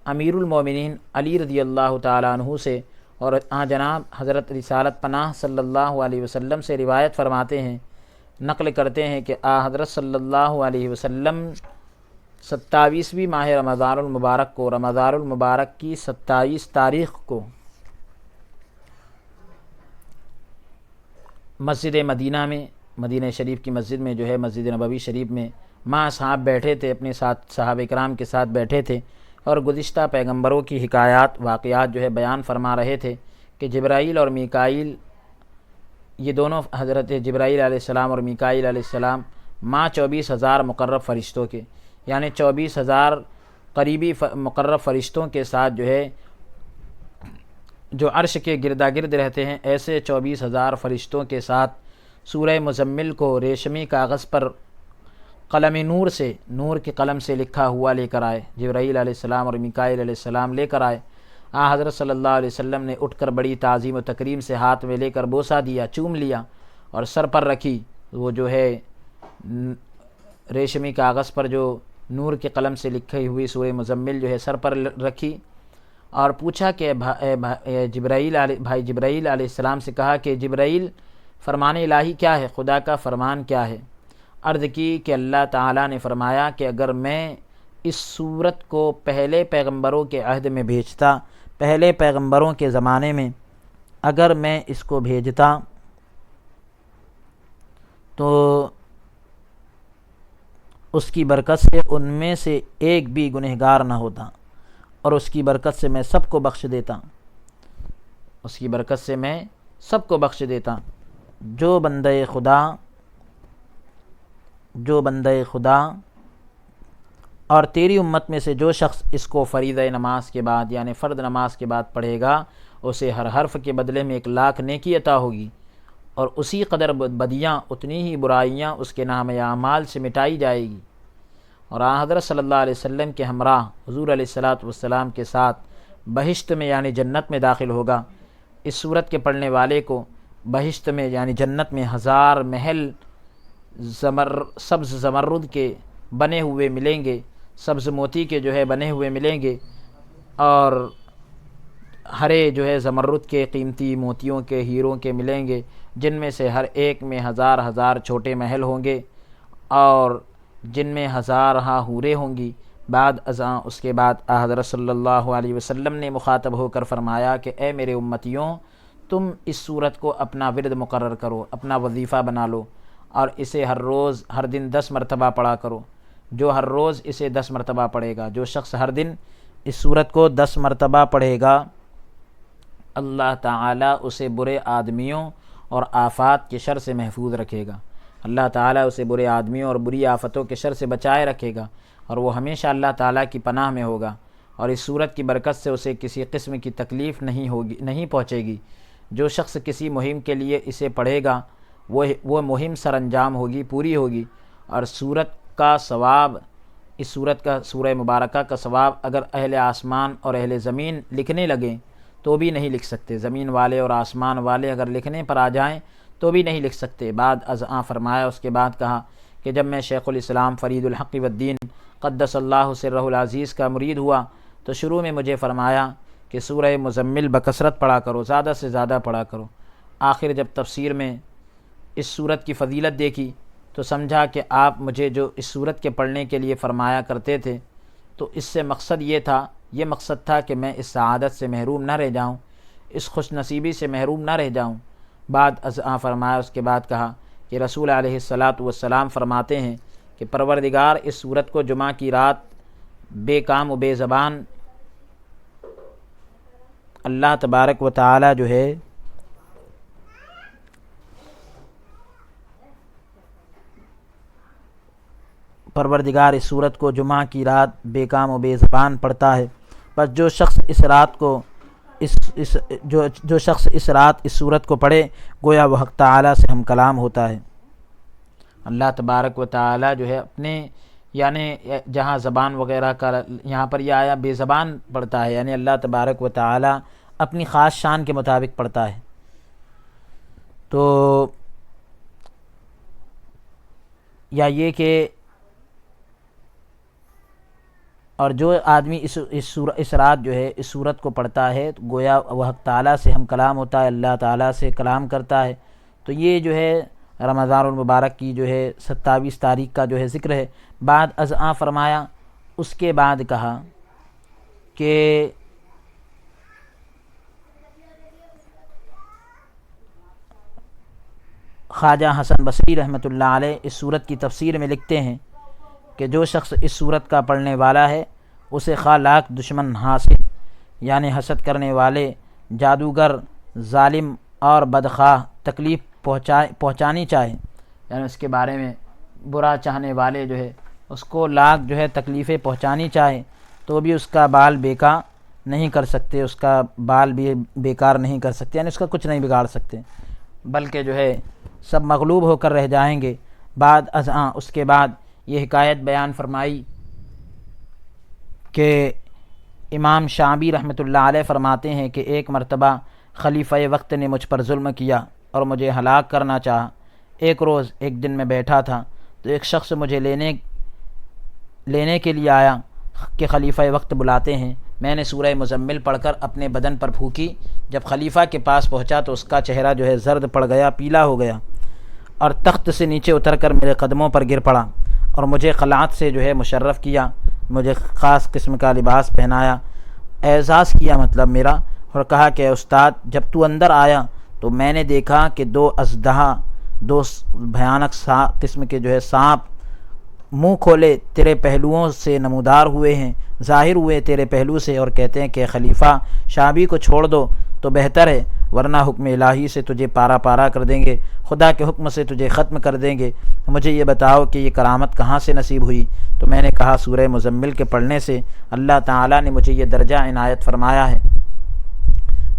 امیر المومنین علی رضی اللہ تعالیٰ عنہ سے اور جناب حضرت رسالت پناہ صلی اللہ علیہ وسلم سے روایت فرماتے ہیں، نقل کرتے ہیں کہ حضرت صلی اللہ علیہ وسلم 27ویں ماہ رمضان المبارک کو، رمضان المبارک کی 27 تاریخ کو مسجد مدینہ میں، مدینہ شریف کی مسجد میں جو ہے مسجد نبوی شریف میں ماں صاحب بیٹھے تھے، اپنے ساتھ صحابہ کرام کے ساتھ بیٹھے تھے، اور گزشتہ پیغمبروں کی حکایات واقعات جو ہے بیان فرما رہے تھے کہ جبرائیل اور میکائیل، یہ دونوں حضرت جبرائیل علیہ السلام اور میکائیل علیہ السلام ماں 24,000 مقرب فرشتوں کے، یعنی 24,000 قریبی مقرب فرشتوں کے ساتھ جو ہے جو عرش کے گردا گرد رہتے ہیں، ایسے 24,000 فرشتوں کے ساتھ سورہ مزمل کو ریشمی کاغذ پر قلم نور سے، نور کے قلم سے لکھا ہوا لے کر آئے، جبرائیل علیہ السلام اور میکائیل علیہ السلام لے کر آئے۔ حضرت صلی اللہ علیہ وسلم نے اٹھ کر بڑی تعظیم و تکریم سے ہاتھ میں لے کر بوسہ دیا، چوم لیا، اور سر پر رکھی، وہ جو ہے ریشمی کاغذ پر جو نور کے قلم سے لکھی ہوئی سورہ مزمل جو ہے سر پر رکھی، اور پوچھا کہ بھائی جبرائیل علیہ السلام سے کہا کہ جبرائیل، فرمان الہی کیا ہے، خدا کا فرمان کیا ہے؟ عرض کی کہ اللہ تعالیٰ نے فرمایا کہ اگر میں اس سورت کو پہلے پیغمبروں کے عہد میں بھیجتا، پہلے پیغمبروں کے زمانے میں اگر میں اس کو بھیجتا تو اس کی برکت سے ان میں سے ایک بھی گنہگار نہ ہوتا، اور اس کی برکت سے میں سب کو بخش دیتا، اس کی برکت سے میں سب کو بخش دیتا۔ جو بندہ خدا اور تیری امت میں سے جو شخص اس کو فریضہ نماز کے بعد، یعنی فرض نماز کے بعد پڑھے گا، اسے ہر حرف کے بدلے میں 1,00,000 نیکی عطا ہوگی، اور اسی قدر بدیاں، اتنی ہی برائیاں اس کے نام اعمال سے مٹائی جائے گی، اور حضرت صلی اللہ علیہ وسلم کے ہمراہ حضور علیہ الصلاۃ والسلام کے ساتھ بہشت میں یعنی جنت میں داخل ہوگا۔ اس سورت کے پڑھنے والے کو بہشت میں یعنی جنت میں 1000 محل سبز زمرد کے بنے ہوئے ملیں گے، سبز موتی کے جو ہے بنے ہوئے ملیں گے، اور ہرے جو ہے زمرد کے قیمتی موتیوں کے، ہیروں کے ملیں گے، جن میں سے ہر ایک میں 1000 چھوٹے محل ہوں گے، اور جن میں 1000 حوریں ہوں گی۔ بعد ازاں اس کے بعد حضرت صلی اللہ علیہ وسلم نے مخاطب ہو کر فرمایا کہ اے میرے امتیوں، تم اس سورت کو اپنا ورد مقرر کرو، اپنا وظیفہ بنا لو، اور اسے ہر روز ہر دن 10 مرتبہ پڑھا کرو۔ جو ہر روز اسے 10 مرتبہ پڑھے گا، جو شخص ہر دن اس سورت کو 10 مرتبہ پڑھے گا، اللہ تعالیٰ اسے برے آدمیوں اور آفات کے شر سے محفوظ رکھے گا، اللہ تعالیٰ اسے برے آدمیوں اور بری آفتوں کے شر سے بچائے رکھے گا، اور وہ ہمیشہ اللہ تعالیٰ کی پناہ میں ہوگا، اور اس سورت کی برکت سے اسے کسی قسم کی تکلیف نہیں پہنچے گی۔ جو شخص کسی مہم کے لیے اسے پڑھے گا، وہ مہم سر انجام ہوگی، پوری ہوگی، اور سورت کا ثواب، اس سورت کا، سورہ مبارکہ کا ثواب اگر اہل آسمان اور اہل زمین لکھنے لگیں تو بھی نہیں لکھ سکتے، زمین والے اور آسمان والے اگر لکھنے پر آ جائیں تو بھی نہیں لکھ سکتے۔ بعد ازاں فرمایا، اس کے بعد کہا کہ جب میں شیخ الاسلام فرید الحق والدین قدس اللہ سرہ العزیز کا مرید ہوا تو شروع میں مجھے فرمایا کہ سورہ مزمل بکثرت پڑھا کرو، زیادہ سے زیادہ پڑھا کرو۔ آخر جب تفسیر میں اس سورت کی فضیلت دیکھی تو سمجھا کہ آپ مجھے جو اس سورت کے پڑھنے کے لیے فرمایا کرتے تھے، تو اس سے مقصد یہ مقصد تھا کہ میں اس سعادت سے محروم نہ رہ جاؤں، اس خوش نصیبی سے محروم نہ رہ جاؤں۔ بعد ازاں فرمایا، اس کے بعد کہا کہ رسول علیہ الصلاۃ والسلام فرماتے ہیں کہ پروردگار اس سورت کو جمعہ کی رات بے کام و بے زبان اللہ تبارک و تعالی جو ہے پروردگار اس سورت کو جمعہ کی رات بے کام و بے زبان پڑھتا ہے، بس جو شخص اس رات اس سورت کو پڑھے گویا وہ حق تعالی سے ہم کلام ہوتا ہے۔ اللہ تبارک و تعالی جو ہے اپنے یعنی جہاں زبان وغیرہ کا یہاں پر یہ آیا بے زبان پڑھتا ہے، یعنی اللہ تبارک و تعالی اپنی خاص شان کے مطابق پڑھتا ہے۔ تو یا یہ کہ اور جو آدمی اس رات جو ہے اس سورت کو پڑھتا ہے تو گویا وہ حق تعالیٰ سے ہم کلام ہوتا ہے، اللہ تعالیٰ سے کلام کرتا ہے۔ تو یہ جو ہے رمضان المبارک کی جو ہے 27 تاریخ کا جو ہے ذکر ہے۔ بعد از آں فرمایا، اس کے بعد کہا کہ خواجہ حسن بصری رحمۃ اللہ علیہ اس سورت کی تفسیر میں لکھتے ہیں کہ جو شخص اس سورت کا پڑھنے والا ہے اسے خواہ لاکھ دشمن حاسد یعنی حسد کرنے والے، جادوگر، ظالم اور بدخواہ تکلیف پہنچانی چاہے، یعنی اس کے بارے میں برا چاہنے والے جو ہے اس کو لاکھ جو ہے تکلیفیں پہنچانی چاہے تو بھی اس کا بال بیکار نہیں کر سکتے، اس کا بال بھی بیکار نہیں کر سکتے، یعنی اس کا کچھ نہیں بگاڑ سکتے، بلکہ جو ہے سب مغلوب ہو کر رہ جائیں گے۔ بعد از آں اس کے بعد یہ حکایت بیان فرمائی کہ امام شعبی رحمۃ اللہ علیہ فرماتے ہیں کہ ایک مرتبہ خلیفہ وقت نے مجھ پر ظلم کیا اور مجھے ہلاک کرنا چاہا۔ ایک روز ایک دن میں بیٹھا تھا تو ایک شخص مجھے لینے کے لیے آیا کہ خلیفہ وقت بلاتے ہیں۔ میں نے سورہ مزمل پڑھ کر اپنے بدن پر پھونکی، جب خلیفہ کے پاس پہنچا تو اس کا چہرہ جو ہے زرد پڑ گیا، پیلا ہو گیا اور تخت سے نیچے اتر کر میرے قدموں پر گر پڑا اور مجھے خلعت سے جو ہے مشرف کیا، مجھے خاص قسم کا لباس پہنایا، اعزاز کیا مطلب میرا، اور کہا کہ استاد جب تو اندر آیا تو میں نے دیکھا کہ دو اژدہا، دو بھیانک قسم کے جو ہے سانپ منہ کھولے تیرے پہلوؤں سے نمودار ہوئے ہیں، ظاہر ہوئے تیرے پہلو سے، اور کہتے ہیں کہ خلیفہ شعبی کو چھوڑ دو تو بہتر ہے، ورنہ حکم الہی سے تجھے پارا پارا کر دیں گے، خدا کے حکم سے تجھے ختم کر دیں گے۔ مجھے یہ بتاؤ کہ یہ کرامت کہاں سے نصیب ہوئی؟ تو میں نے کہا سورہ مزمل کے پڑھنے سے اللہ تعالیٰ نے مجھے یہ درجہ عنایت فرمایا ہے۔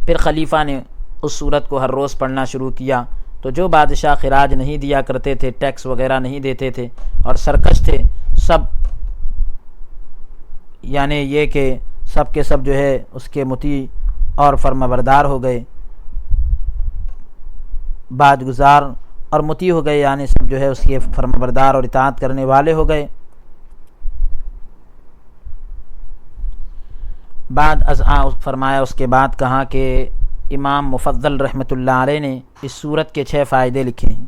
پھر خلیفہ نے اس سورت کو ہر روز پڑھنا شروع کیا۔ تو جو بادشاہ خراج نہیں دیا کرتے تھے، ٹیکس وغیرہ نہیں دیتے تھے اور سرکش تھے، سب یعنی یہ کہ سب کے سب جو ہے اس کے مطیع اور فرمانبردار ہو گئے، باج گزار اور مطیع ہو گئے، یعنی سب جو ہے اس کے فرمانبردار اور اطاعت کرنے والے ہو گئے۔ بعد از فرمایا اس کے بعد کہا کہ امام مفضل رحمۃ اللہ علیہ نے اس سورت کے 6 فائدے لکھے ہیں،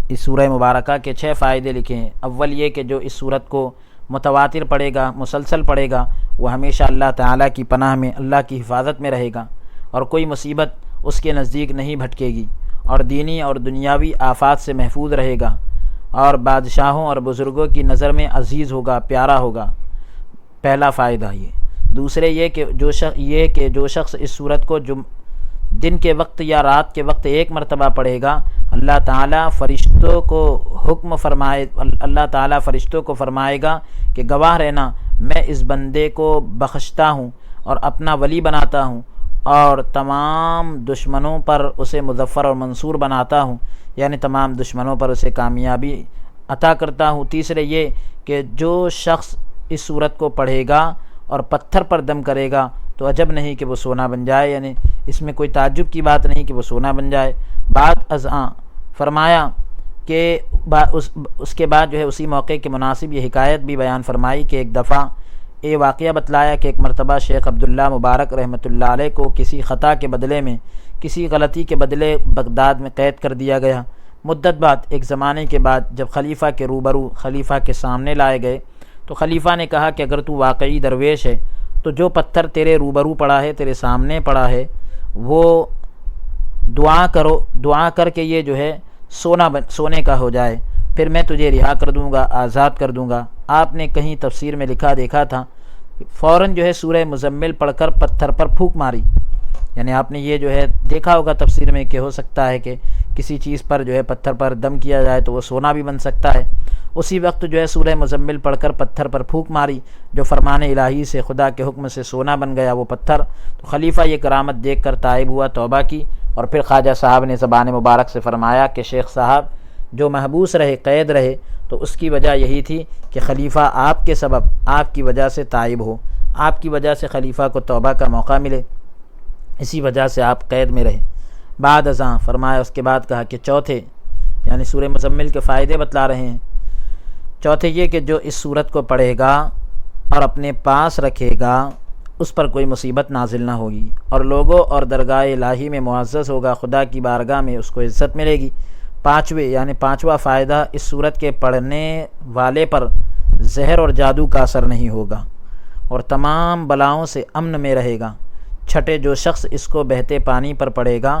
اس سورہ مبارکہ کے 6 فائدے لکھے ہیں۔ اول یہ کہ جو اس سورت کو متواتر پڑھے گا، مسلسل پڑھے گا، وہ ہمیشہ اللہ تعالیٰ کی پناہ میں، اللہ کی حفاظت میں رہے گا اور کوئی مصیبت اس کے نزدیک نہیں بھٹکے گی، اور دینی اور دنیاوی آفات سے محفوظ رہے گا، اور بادشاہوں اور بزرگوں کی نظر میں عزیز ہوگا، پیارا ہوگا۔ پہلا فائدہ یہ۔ دوسرے یہ کہ جو شخص اس سورت کو دن کے وقت یا رات کے وقت ایک مرتبہ پڑھے گا، اللہ تعالیٰ فرشتوں کو فرمائے گا کہ گواہ رہنا میں اس بندے کو بخشتا ہوں اور اپنا ولی بناتا ہوں اور تمام دشمنوں پر اسے مظفر اور منصور بناتا ہوں، یعنی تمام دشمنوں پر اسے کامیابی عطا کرتا ہوں۔ تیسرے یہ کہ جو شخص اس سورت کو پڑھے گا اور پتھر پر دم کرے گا تو عجب نہیں کہ وہ سونا بن جائے، یعنی اس میں کوئی تعجب کی بات نہیں کہ وہ سونا بن جائے۔ بعد از آں فرمایا کہ اس کے بعد جو ہے اسی موقع کے مناسب یہ حکایت بھی بیان فرمائی کہ ایک دفعہ یہ واقعہ بتلایا کہ ایک مرتبہ شیخ عبداللہ مبارک رحمۃ اللہ علیہ کو کسی خطا کے بدلے میں، کسی غلطی کے بدلے بغداد میں قید کر دیا گیا۔ مدت بعد ایک زمانے کے بعد جب خلیفہ کے روبرو، خلیفہ کے سامنے لائے گئے تو خلیفہ نے کہا کہ اگر تو واقعی درویش ہے تو جو پتھر تیرے روبرو پڑا ہے، تیرے سامنے پڑا ہے، وہ دعا کر کے یہ جو ہے سونے کا ہو جائے، پھر میں تجھے رہا کر دوں گا، آزاد کر دوں گا۔ آپ نے کہیں تفسیر میں لکھا دیکھا تھا، فوراً جو ہے سورہ مزمل پڑھ کر پتھر پر پھونک ماری یعنی آپ نے یہ جو ہے دیکھا ہوگا تفسیر میں کہ ہو سکتا ہے کہ کسی چیز پر جو ہے پتھر پر دم کیا جائے تو وہ سونا بھی بن سکتا ہے۔ اسی وقت جو ہے سورہ مزمل پڑھ کر پتھر پر پھونک ماری، جو فرمان الہی سے خدا کے حکم سے سونا بن گیا وہ پتھر۔ تو خلیفہ یہ کرامت دیکھ کر تائب ہوا، توبہ کی، اور پھر خواجہ صاحب نے زبان مبارک سے فرمایا کہ شیخ صاحب جو محبوس رہے، قید رہے، تو اس کی وجہ یہی تھی کہ خلیفہ آپ کے سبب، آپ کی وجہ سے تائب ہو، آپ کی وجہ سے خلیفہ کو توبہ کا موقع ملے، اسی وجہ سے آپ قید میں رہے۔ بعد ازاں فرمایا، اس کے بعد کہا کہ چوتھے، یعنی سورہ مزمل کے فائدے بتلا رہے ہیں، چوتھے یہ کہ جو اس سورت کو پڑھے گا اور اپنے پاس رکھے گا اس پر کوئی مصیبت نازل نہ ہوگی، اور لوگوں اور درگاہ الہی میں معزز ہوگا، خدا کی بارگاہ میں اس کو عزت ملے گی۔ پانچواں فائدہ، اس سورت کے پڑھنے والے پر زہر اور جادو کا اثر نہیں ہوگا اور تمام بلاؤں سے امن میں رہے گا۔ چھٹے، جو شخص اس کو بہتے پانی پر پڑھے گا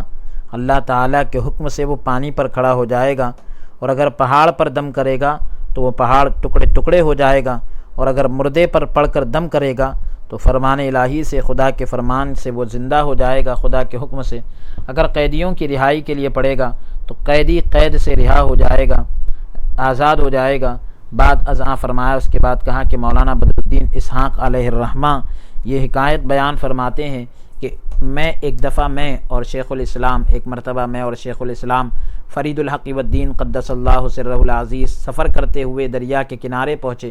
اللہ تعالیٰ کے حکم سے وہ پانی پر کھڑا ہو جائے گا، اور اگر پہاڑ پر دم کرے گا تو وہ پہاڑ ٹکڑے ٹکڑے ہو جائے گا، اور اگر مردے پر پڑھ کر دم کرے گا تو فرمان الہی سے، خدا کے فرمان سے وہ زندہ ہو جائے گا، خدا کے حکم سے۔ اگر قیدیوں کی رہائی کے لیے پڑھے گا تو قیدی قید سے رہا ہو جائے گا، آزاد ہو جائے گا۔ بعد ازاں فرمایا، اس کے بعد کہا کہ مولانا بدرالدین اسحاق علیہ الرحمہ یہ حکایت بیان فرماتے ہیں کہ میں اور شیخ الاسلام، ایک مرتبہ میں اور شیخ الاسلام فرید الحق والدین قدس اللہ سرہ العزیز سفر کرتے ہوئے دریا کے کنارے پہنچے،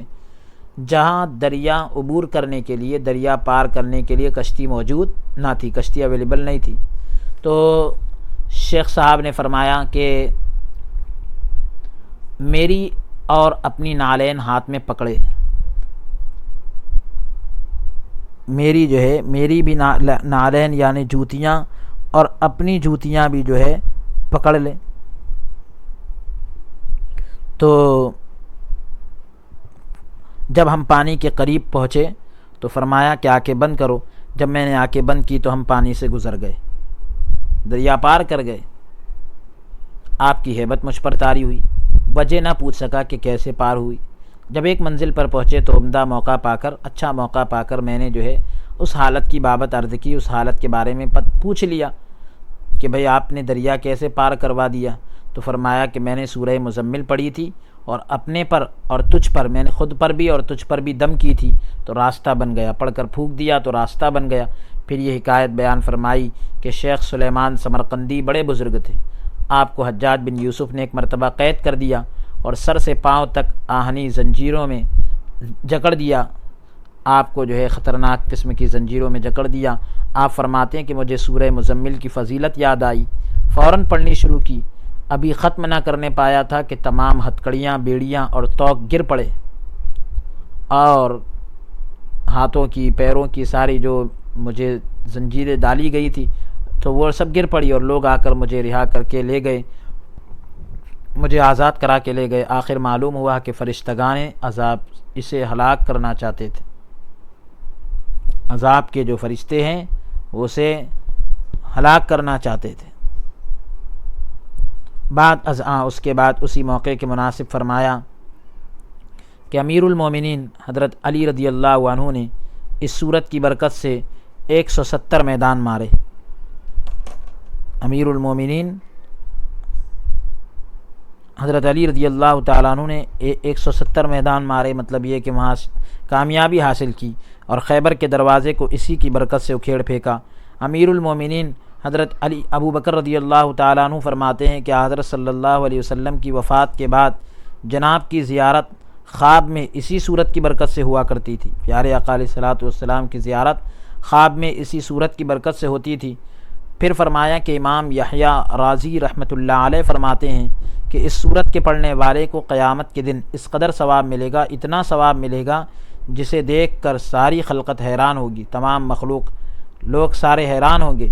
جہاں دریا عبور کرنے کے لیے، دریا پار کرنے کے لیے کشتی موجود نہ تھی، کشتی اویلیبل نہیں تھی۔ تو شیخ صاحب نے فرمایا کہ میری اور اپنی نالین ہاتھ میں پکڑے، میری بھی نالین یعنی جوتیاں، اور اپنی جوتیاں بھی جو ہے پکڑ لے۔ تو جب ہم پانی کے قریب پہنچے تو فرمایا کہ آنکھیں بند کرو۔ جب میں نے آنکھیں بند کی تو ہم پانی سے گزر گئے، دریا پار کر گئے۔ آپ کی ہیبت مجھ پر طاری ہوئی، وجہ نہ پوچھ سکا کہ کیسے پار ہوئی۔ جب ایک منزل پر پہنچے تو عمدہ موقع پا کر، اچھا موقع پا کر میں نے جو ہے اس حالت کی بابت عرض کی، اس حالت کے بارے میں پوچھ لیا کہ بھئی آپ نے دریا کیسے پار کروا دیا؟ تو فرمایا کہ میں نے سورہ مزمل پڑھی تھی اور اپنے پر اور تجھ پر، میں نے خود پر بھی اور تجھ پر بھی دم کی تھی تو راستہ بن گیا، پڑھ کر پھونک دیا تو راستہ بن گیا۔ پھر یہ حکایت بیان فرمائی کہ شیخ سلیمان سمرقندی بڑے بزرگ تھے، آپ کو حجاج بن یوسف نے ایک مرتبہ قید کر دیا اور سر سے پاؤں تک آہنی زنجیروں میں جکڑ دیا، آپ کو جو ہے خطرناک قسم کی زنجیروں میں جکڑ دیا۔ آپ فرماتے ہیں کہ مجھے سورہ مزمل کی فضیلت یاد آئی، فوراً پڑھنی شروع کی، ابھی ختم نہ کرنے پایا تھا کہ تمام ہتھکڑیاں، بیڑیاں اور توق گر پڑے، اور ہاتھوں کی، پیروں کی ساری جو مجھے زنجیریں ڈالی گئی تھی تو وہ سب گر پڑی، اور لوگ آ کر مجھے رہا کر کے لے گئے، مجھے آزاد کرا کے لے گئے۔ آخر معلوم ہوا کہ فرشتگان عذاب اسے ہلاک کرنا چاہتے تھے، عذاب کے جو فرشتے ہیں وہ اسے ہلاک کرنا چاہتے تھے۔ اس کے بعد اسی موقع کے مناسب فرمایا کہ امیر المومنین حضرت علی رضی اللہ عنہ نے اس صورت کی برکت سے 170 میدان مارے۔ امیر المومنین حضرت علی رضی اللہ تعالیٰ عنہ نے 170 میدان مارے، مطلب یہ کہ وہاں کامیابی حاصل کی اور خیبر کے دروازے کو اسی کی برکت سے اکھیڑ پھینکا۔ امیر المومنین حضرت علی ابو بکر رضی اللہ تعالیٰ عنہ فرماتے ہیں کہ حضرت صلی اللہ علیہ وسلم کی وفات کے بعد جناب کی زیارت خواب میں اسی صورت کی برکت سے ہوا کرتی تھی، پیارے آقا علیہ الصلوۃ والسلام کی زیارت خواب میں اسی صورت کی برکت سے ہوتی تھی۔ پھر فرمایا کہ امام یحییٰ رازی رحمۃ اللہ علیہ فرماتے ہیں کہ اس صورت کے پڑھنے والے کو قیامت کے دن اس قدر ثواب ملے گا، اتنا ثواب ملے گا جسے دیکھ کر ساری خلقت حیران ہوگی، تمام مخلوق، لوگ سارے حیران ہوں گے۔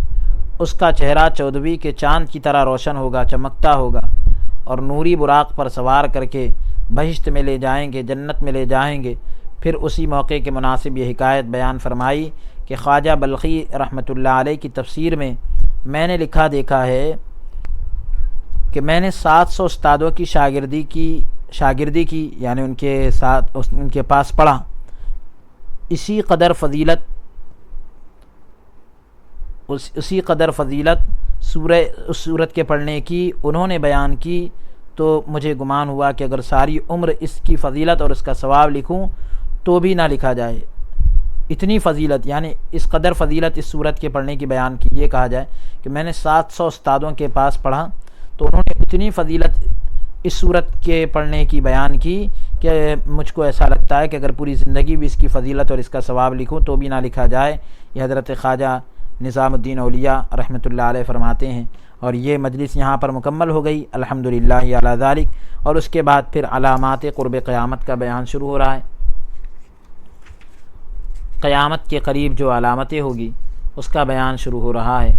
اس کا چہرہ چودھویں کے چاند کی طرح روشن ہوگا، چمکتا ہوگا، اور نوری براق پر سوار کر کے بہشت میں لے جائیں گے، جنت میں لے جائیں گے۔ پھر اسی موقع کے مناسب یہ حکایت بیان فرمائی کہ خواجہ بلخی رحمۃ اللہ علیہ کی تفسیر میں میں نے لکھا دیکھا ہے کہ میں نے 700 استادوں کی شاگردی کی، یعنی ان کے پاس پڑھا، اسی قدر فضیلت اسی قدر فضیلت اس صورت کے پڑھنے کی انہوں نے بیان کی، تو مجھے گمان ہوا کہ اگر ساری عمر اس کی فضیلت اور اس کا ثواب لکھوں تو بھی نہ لکھا جائے۔ اتنی فضیلت، یعنی اس قدر فضیلت اس صورت کے پڑھنے کی بیان کی۔ یہ کہا جائے کہ میں نے 700 استادوں کے پاس پڑھا تو انہوں نے اتنی فضیلت اس صورت کے پڑھنے کی بیان کی کہ مجھ کو ایسا لگتا ہے کہ اگر پوری زندگی بھی اس کی فضیلت اور اس کا ثواب لکھوں تو بھی نہ لکھا جائے۔ یہ حضرت خواجہ نظام الدین اولیاء رحمۃ اللہ علیہ فرماتے ہیں۔ اور یہ مجلس یہاں پر مکمل ہو گئی الحمدللہ علی ذالک، اور اس کے بعد پھر علامات قرب قیامت کا بیان شروع ہو رہا ہے۔ قیامت کے قریب جو علامتیں ہوگی اس کا بیان شروع ہو رہا ہے۔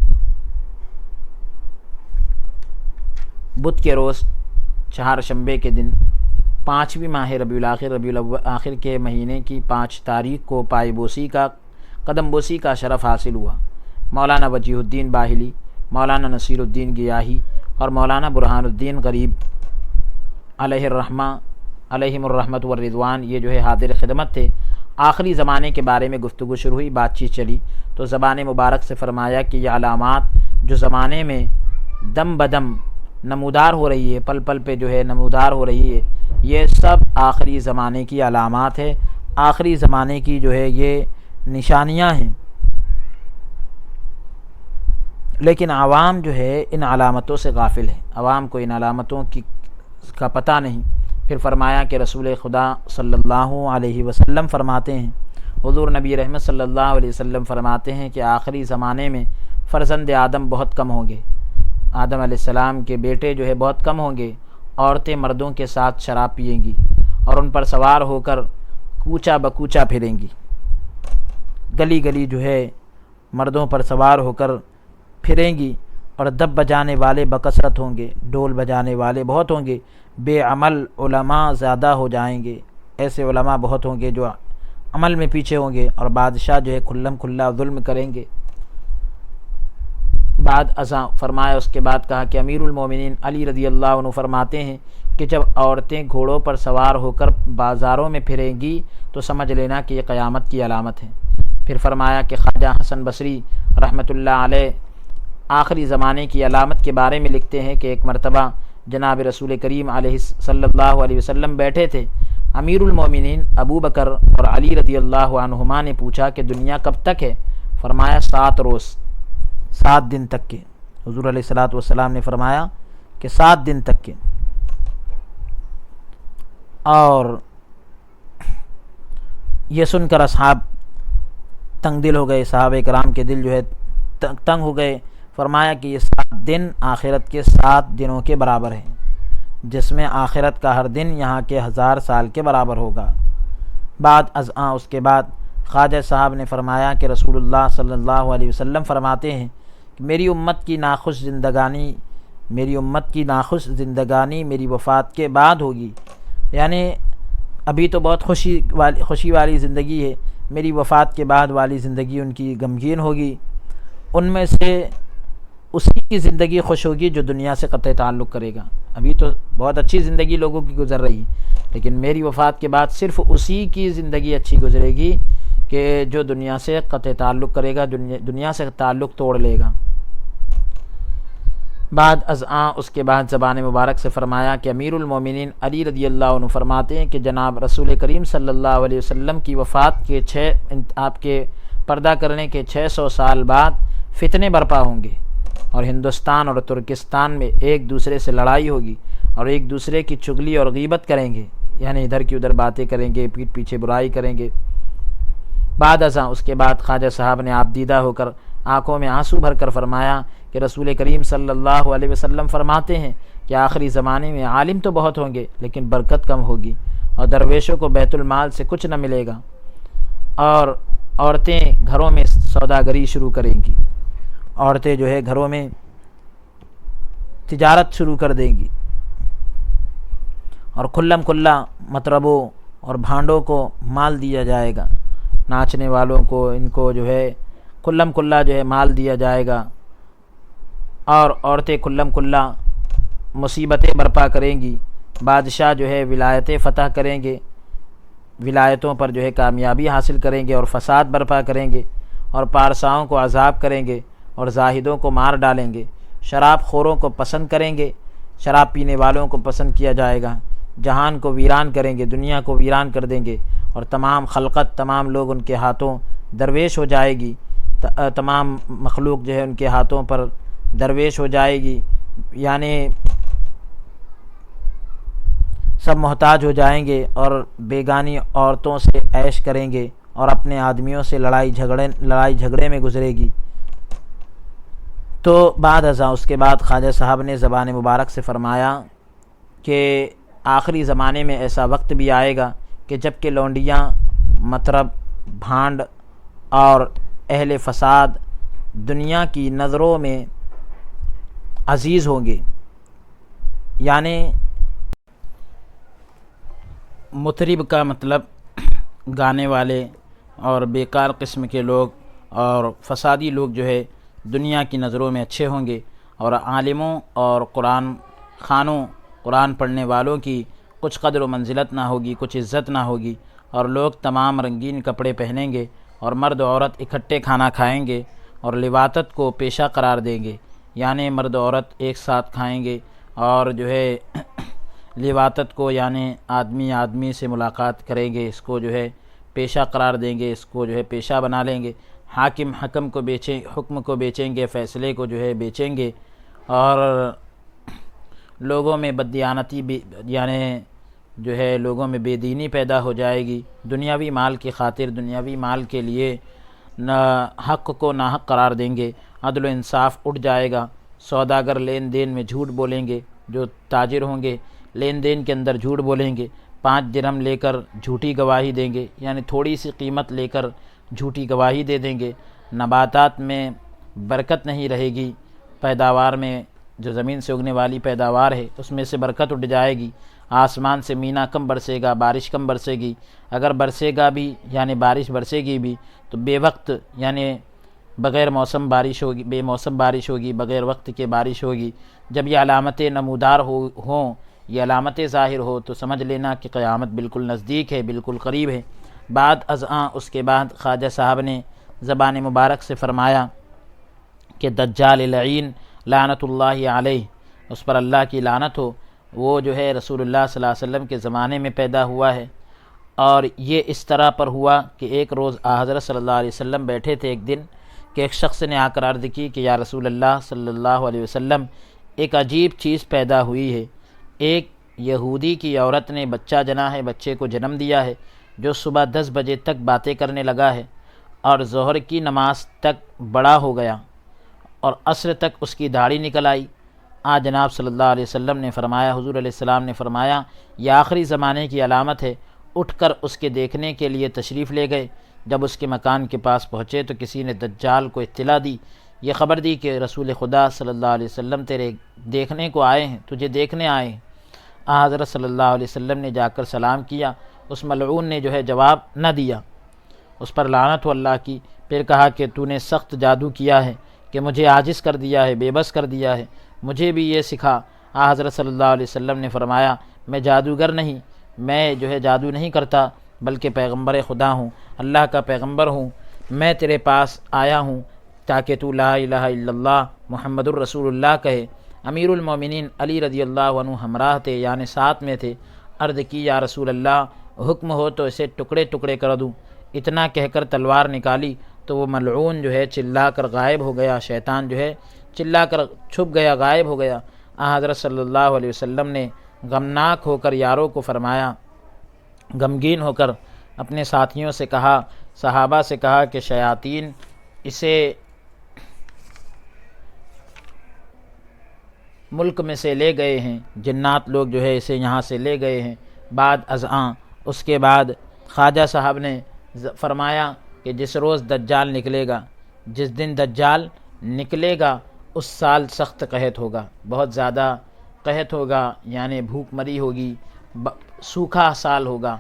بدھ کے روز چہارشنبے کے دن 5ویں ماہ ربیع الاخر کے مہینے کی 5 تاریخ کو پائے بوسی کا قدم بوسی کا شرف حاصل ہوا۔ مولانا وجیہ الدین باہلی، مولانا نصیر الدین گیاہی اور مولانا برہان الدین غریب علیہم الرحمت والرضوان یہ جو ہے حاضر خدمت تھے۔ آخری زمانے کے بارے میں گفتگو شروع ہوئی، بات چیت چلی تو زبان مبارک سے فرمایا کہ یہ علامات جو زمانے میں دم بدم نمودار ہو رہی ہے، پل پل پہ جو ہے نمودار ہو رہی ہے، یہ سب آخری زمانے کی علامات ہے، آخری زمانے کی جو ہے یہ نشانیاں ہیں۔ لیکن عوام جو ہے ان علامتوں سے غافل ہے، عوام کو ان علامتوں کا پتہ نہیں۔ پھر فرمایا کہ رسول خدا صلی اللہ علیہ وسلم فرماتے ہیں، حضور نبی رحمت صلی اللہ علیہ وسلم فرماتے ہیں کہ آخری زمانے میں فرزند آدم بہت کم ہوں گے، آدم علیہ السلام کے بیٹے جو ہے بہت کم ہوں گے، عورتیں مردوں کے ساتھ شراب پئیں گی اور ان پر سوار ہو کر کوچا بکوچا پھریں گی، گلی گلی جو ہے مردوں پر سوار ہو کر پھریں گی، اور دب بجانے والے بکثرت ہوں گے، ڈول بجانے والے بہت ہوں گے، بے عمل علماء زیادہ ہو جائیں گے، ایسے علماء بہت ہوں گے جو عمل میں پیچھے ہوں گے، اور بادشاہ جو ہے کھلم کھلا ظلم کریں گے۔ بعد ازاں فرمایا، اس کے بعد کہا کہ امیر المومنین علی رضی اللہ عنہ فرماتے ہیں کہ جب عورتیں گھوڑوں پر سوار ہو کر بازاروں میں پھریں گی تو سمجھ لینا کہ یہ قیامت کی علامت ہے۔ پھر فرمایا کہ خواجہ حسن بصری رحمۃ اللہ علیہ آخری زمانے کی علامت کے بارے میں لکھتے ہیں کہ ایک مرتبہ جناب رسول کریم علیہ صلی اللہ علیہ وسلم بیٹھے تھے، امیر المومنین ابو بکر اور علی رضی اللہ عنہما نے پوچھا کہ دنیا کب تک ہے؟ فرمایا 7 روز، 7 دن تک کے۔ حضور علیہ الصلوۃ والسلام نے فرمایا کہ 7 دن تک کے۔ اور یہ سن کر اصحاب تنگ دل ہو گئے، صحابہ کرام کے دل جو ہے تنگ ہو گئے۔ فرمایا کہ یہ 7 دن آخرت کے 7 دنوں کے برابر ہیں، جس میں آخرت کا ہر دن یہاں کے 1000 سال کے برابر ہوگا۔ بعد ازاں اس کے بعد خواجہ صاحب نے فرمایا کہ رسول اللہ صلی اللہ علیہ وسلم فرماتے ہیں کہ میری امت کی ناخوش زندگانی میری وفات کے بعد ہوگی، یعنی ابھی تو بہت خوشی والی زندگی ہے، میری وفات کے بعد والی زندگی ان کی غمگین ہوگی۔ ان میں سے اسی کی زندگی خوش ہوگی جو دنیا سے قطع تعلق کرے گا۔ ابھی تو بہت اچھی زندگی لوگوں کی گزر رہی، لیکن میری وفات کے بعد صرف اسی کی زندگی اچھی گزرے گی کہ جو دنیا سے قطع تعلق کرے گا، دنیا سے تعلق توڑ لے گا۔ بعد ازاں اس کے بعد زبان مبارک سے فرمایا کہ امیر المومنین علی رضی اللہ عنہ فرماتے ہیں کہ جناب رسول کریم صلی اللہ علیہ وسلم کی وفات کے آپ کے پردہ کرنے کے 600 سال بعد فتنے برپا ہوں گے، اور ہندوستان اور ترکستان میں ایک دوسرے سے لڑائی ہوگی، اور ایک دوسرے کی چغلی اور غیبت کریں گے، یعنی ادھر کی ادھر باتیں کریں گے، پیٹھ پیچھے برائی کریں گے۔ بعد ازاں اس کے بعد خواجہ صاحب نے آپ دیدہ ہو کر آنکھوں میں آنسو بھر کر فرمایا کہ رسول کریم صلی اللہ علیہ وسلم فرماتے ہیں کہ آخری زمانے میں عالم تو بہت ہوں گے لیکن برکت کم ہوگی، اور درویشوں کو بیت المال سے کچھ نہ ملے گا، اور عورتیں گھروں میں سوداگری شروع کریں گی، عورتیں جو ہے گھروں میں تجارت شروع کر دیں گی، اور کھلم کھلا مطربوں اور بھانڈوں کو مال دیا جائے گا، ناچنے والوں کو ان کو جو ہے کھلم کھلا جو ہے مال دیا جائے گا، اور عورتیں کھلم کھلا مصیبتیں برپا کریں گی، بادشاہ جو ہے ولایتیں فتح کریں گے، ولایتوں پر جو ہے کامیابی حاصل کریں گے اور فساد برپا کریں گے، اور پارساؤں کو عذاب کریں گے، اور زاہدوں کو مار ڈالیں گے، شراب خوروں کو پسند کریں گے، شراب پینے والوں کو پسند کیا جائے گا، جہان کو ویران کریں گے، دنیا کو ویران کر دیں گے، اور تمام خلقت، تمام لوگ ان کے ہاتھوں درویش ہو جائے گی، تمام مخلوق جو ہے ان کے ہاتھوں پر درویش ہو جائے گی، یعنی سب محتاج ہو جائیں گے اور بیگانی عورتوں سے عیش کریں گے اور اپنے آدمیوں سے لڑائی جھگڑے میں گزرے گی۔ تو بعد ازاں اس کے بعد خواجہ صاحب نے زبان مبارک سے فرمایا کہ آخری زمانے میں ایسا وقت بھی آئے گا کہ جب کہ لونڈیاں، مطرب، بھانڈ اور اہل فساد دنیا کی نظروں میں عزیز ہوں گے، یعنی مطرب کا مطلب گانے والے اور بیکار قسم کے لوگ اور فسادی لوگ جو ہے دنیا کی نظروں میں اچھے ہوں گے، اور عالموں اور قرآن خوانوں، قرآن پڑھنے والوں کی کچھ قدر و منزلت نہ ہوگی، کچھ عزت نہ ہوگی، اور لوگ تمام رنگین کپڑے پہنیں گے اور مرد و عورت اکٹھے کھانا کھائیں گے اور لواطت کو پیشہ قرار دیں گے، یعنی مرد و عورت ایک ساتھ کھائیں گے اور جو ہے لواطت کو یعنی آدمی آدمی سے ملاقات کریں گے، اس کو جو ہے پیشہ قرار دیں گے، اس کو جو ہے پیشہ بنا لیں گے، حاکم حکم کو حکم کو بیچیں گے، فیصلے کو جو ہے بیچیں گے، اور لوگوں میں بددیانتی بھی یعنی جو ہے لوگوں میں بے دینی پیدا ہو جائے گی، دنیاوی مال کی خاطر، دنیاوی مال کے لیے حق کو ناحق قرار دیں گے، عدل و انصاف اٹھ جائے گا، سوداگر لین دین میں جھوٹ بولیں گے، جو تاجر ہوں گے لین دین کے اندر جھوٹ بولیں گے، 5 درہم لے کر جھوٹی گواہی دیں گے، یعنی تھوڑی سی قیمت لے کر جھوٹی گواہی دے دیں گے، نباتات میں برکت نہیں رہے گی، پیداوار میں جو زمین سے اگنے والی پیداوار ہے اس میں سے برکت اٹھ جائے گی، آسمان سے مینا کم برسے گا، بارش کم برسے گی، اگر برسے گا بھی یعنی بارش برسے گی بھی تو بے وقت یعنی بغیر موسم بارش ہوگی، بے موسم بارش ہوگی، بغیر وقت کے بارش ہوگی۔ جب یہ علامتیں نمودار ہوں، یہ علامتیں ظاہر ہو تو سمجھ لینا کہ قیامت بالکل نزدیک ہے، بالکل قریب ہے۔ بعد ازاں اس کے بعد خواجہ صاحب نے زبان مبارک سے فرمایا کہ دجال لعین لعنت اللہ علیہ، اس پر اللہ کی لعنت ہو، وہ جو ہے رسول اللہ صلی اللہ علیہ وسلم کے زمانے میں پیدا ہوا ہے، اور یہ اس طرح پر ہوا کہ ایک روز حضرت صلی اللہ علیہ وسلم بیٹھے تھے ایک دن کہ ایک شخص نے آ کر عرض کی کہ یا رسول اللہ صلی اللہ علیہ وسلم، ایک عجیب چیز پیدا ہوئی ہے، ایک یہودی کی عورت نے بچہ جنا ہے، بچے کو جنم دیا ہے، جو صبح 10 بجے تک باتیں کرنے لگا ہے اور ظہر کی نماز تک بڑا ہو گیا اور عصر تک اس کی داڑھی نکل آئی۔ آج جناب صلی اللہ علیہ وسلم نے فرمایا، حضور علیہ السلام نے فرمایا، یہ آخری زمانے کی علامت ہے، اٹھ کر اس کے دیکھنے کے لیے تشریف لے گئے۔ جب اس کے مکان کے پاس پہنچے تو کسی نے دجال کو اطلاع دی، یہ خبر دی کہ رسول خدا صلی اللہ علیہ وسلم تیرے دیکھنے کو آئے ہیں، تجھے دیکھنے آئے ہیں۔ حضرت صلی اللہ علیہ وسلم نے جا کر سلام کیا، اس ملعون نے جو ہے جواب نہ دیا، اس پر لعنت ہو اللہ کی، پھر کہا کہ تو نے سخت جادو کیا ہے کہ مجھے عاجز کر دیا ہے، بے بس کر دیا ہے، مجھے بھی یہ سکھا۔ حضرت صلی اللہ علیہ وسلم نے فرمایا، میں جادوگر نہیں، میں جو ہے جادو نہیں کرتا، بلکہ پیغمبر خدا ہوں، اللہ کا پیغمبر ہوں، میں تیرے پاس آیا ہوں تاکہ تو لا الہ الا اللہ محمد الرسول اللہ کہے۔ امیر المومنین علی رضی اللہ عنہ ہمراہ تھے، یعنی ساتھ میں تھے۔ عرض کی یا رسول اللہ، حکم ہو تو اسے ٹکڑے ٹکڑے کر دوں۔ اتنا کہہ کر تلوار نکالی تو وہ ملعون جو ہے چلا کر غائب ہو گیا، شیطان جو ہے چلا کر چھپ گیا، غائب ہو گیا۔ حضرت صلی اللہ علیہ وسلم نے غمناک ہو کر یاروں کو فرمایا، غمگین ہو کر اپنے ساتھیوں سے کہا، صحابہ سے کہا کہ شیاطین اسے ملک میں سے لے گئے ہیں، جنات لوگ جو ہے اسے یہاں سے لے گئے ہیں۔ بعد ازاں اس کے بعد خواجہ صاحب نے فرمایا کہ جس روز دجال نکلے گا، جس دن دجال نکلے گا اس سال سخت قحط ہوگا، بہت زیادہ قحط ہوگا، یعنی بھوک مری ہوگی، سوکھا سال ہوگا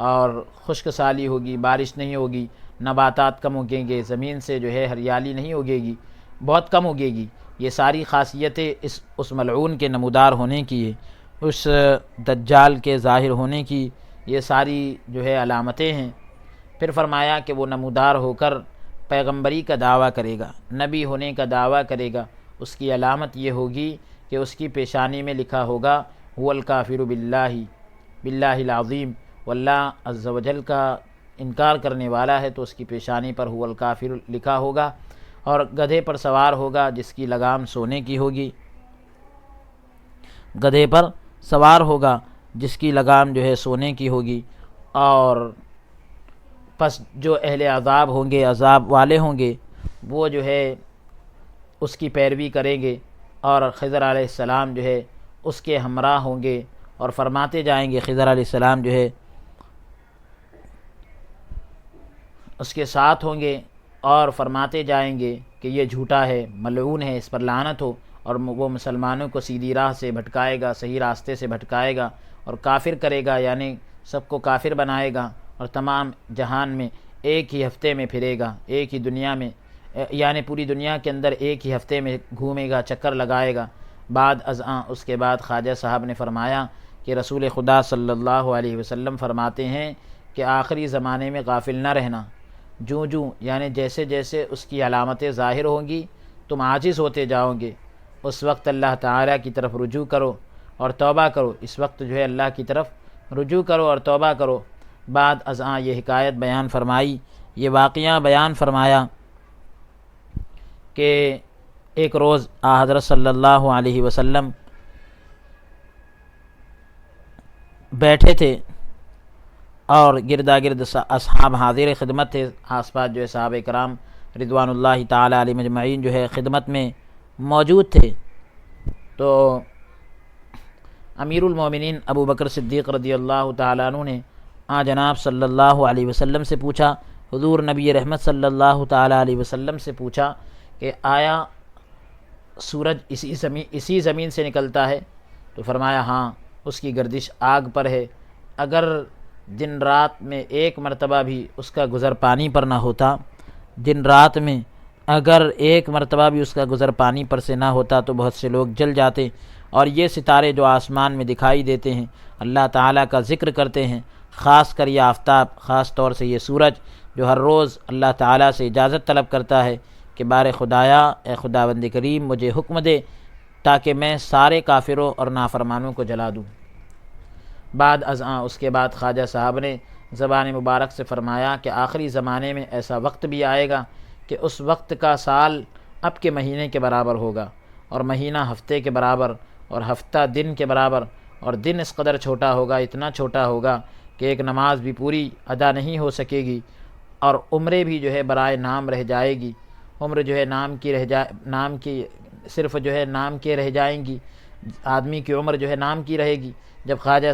اور خشک سالی ہوگی، بارش نہیں ہوگی، نباتات کم اگیں گے، زمین سے جو ہے ہریالی نہیں اگے گی، بہت کم اگے گی۔ یہ ساری خاصیتیں اس ملعون کے نمودار ہونے کی ہے، اس دجال کے ظاہر ہونے کی یہ ساری جو ہے علامتیں ہیں۔ پھر فرمایا کہ وہ نمودار ہو کر پیغمبری کا دعویٰ کرے گا، نبی ہونے کا دعویٰ کرے گا، اس کی علامت یہ ہوگی کہ اس کی پیشانی میں لکھا ہوگا هو الکافر باللہ العظیم، واللہ عز و جل کا انکار کرنے والا ہے تو اس کی پیشانی پر هو الکافر لکھا ہوگا، اور گدھے پر سوار ہوگا جس کی لگام سونے کی ہوگی، گدھے پر سوار ہوگا جس کی لگام جو ہے سونے کی ہوگی، اور پس جو اہل عذاب ہوں گے، عذاب والے ہوں گے، وہ جو ہے اس کی پیروی کریں گے، اور خضر علیہ السلام جو ہے اس کے ہمراہ ہوں گے، اور فرماتے جائیں گے، خضر علیہ السلام جو ہے اس کے ساتھ ہوں گے اور فرماتے جائیں گے کہ یہ جھوٹا ہے، ملعون ہے، اس پر لعنت ہو، اور وہ مسلمانوں کو سیدھی راہ سے بھٹکائے گا، صحیح راستے سے بھٹکائے گا اور کافر کرے گا، یعنی سب کو کافر بنائے گا، اور تمام جہان میں ایک ہی ہفتے میں پھرے گا، ایک ہی دنیا میں، یعنی پوری دنیا کے اندر ایک ہی ہفتے میں گھومے گا، چکر لگائے گا۔ بعد ازاں اس کے بعد خواجہ صاحب نے فرمایا کہ رسول خدا صلی اللہ علیہ وسلم فرماتے ہیں کہ آخری زمانے میں غافل نہ رہنا، جوں یعنی جیسے جیسے اس کی علامتیں ظاہر ہوں گی تم عاجز ہوتے جاؤ گے، اس وقت اللہ تعالیٰ کی طرف رجوع کرو اور توبہ کرو، اس وقت جو ہے اللہ کی طرف رجوع کرو اور توبہ کرو۔ بعد ازاں یہ حکایت بیان فرمائی، یہ واقعہ بیان فرمایا کہ ایک روز حضرت صلی اللہ علیہ وسلم بیٹھے تھے اور گردا گرد اصحاب حاضر خدمت تھے، آس پاس جو ہے صحابہ کرام رضوان اللہ تعالی علیہم اجمعین جو ہے خدمت میں موجود تھے۔ تو امیر المومنین ابو بکر صدیق رضی اللہ تعالیٰ عنہ نے جناب صلی اللہ علیہ وسلم سے پوچھا، حضور نبی رحمت صلی اللہ تعالیٰ علیہ وسلم سے پوچھا کہ آیا سورج اسی زمین سے نکلتا ہے؟ تو فرمایا ہاں، اس کی گردش آگ پر ہے، اگر دن رات میں ایک مرتبہ بھی اس کا گزر پانی پر نہ ہوتا، دن رات میں اگر ایک مرتبہ بھی اس کا گزر پانی پر سے نہ ہوتا تو بہت سے لوگ جل جاتے، اور یہ ستارے جو آسمان میں دکھائی دیتے ہیں اللہ تعالیٰ کا ذکر کرتے ہیں، خاص کر یہ آفتاب، خاص طور سے یہ سورج جو ہر روز اللہ تعالیٰ سے اجازت طلب کرتا ہے کہ بار خدایا، اے خداوند کریم مجھے حکم دے تاکہ میں سارے کافروں اور نافرمانوں کو جلا دوں۔ بعد ازاں اس کے بعد خواجہ صاحب نے زبان مبارک سے فرمایا کہ آخری زمانے میں ایسا وقت بھی آئے گا کہ اس وقت کا سال اب کے مہینے کے برابر ہوگا، اور مہینہ ہفتے کے برابر، اور ہفتہ دن کے برابر، اور دن اس قدر چھوٹا ہوگا، اتنا چھوٹا ہوگا کہ ایک نماز بھی پوری ادا نہیں ہو سکے گی، اور عمریں بھی جو ہے برائے نام رہ جائے گی، عمر جو ہے نام کی صرف جو ہے نام کے رہ جائیں گی، آدمی کی عمر جو ہے نام کی رہے گی۔ جب خواجہ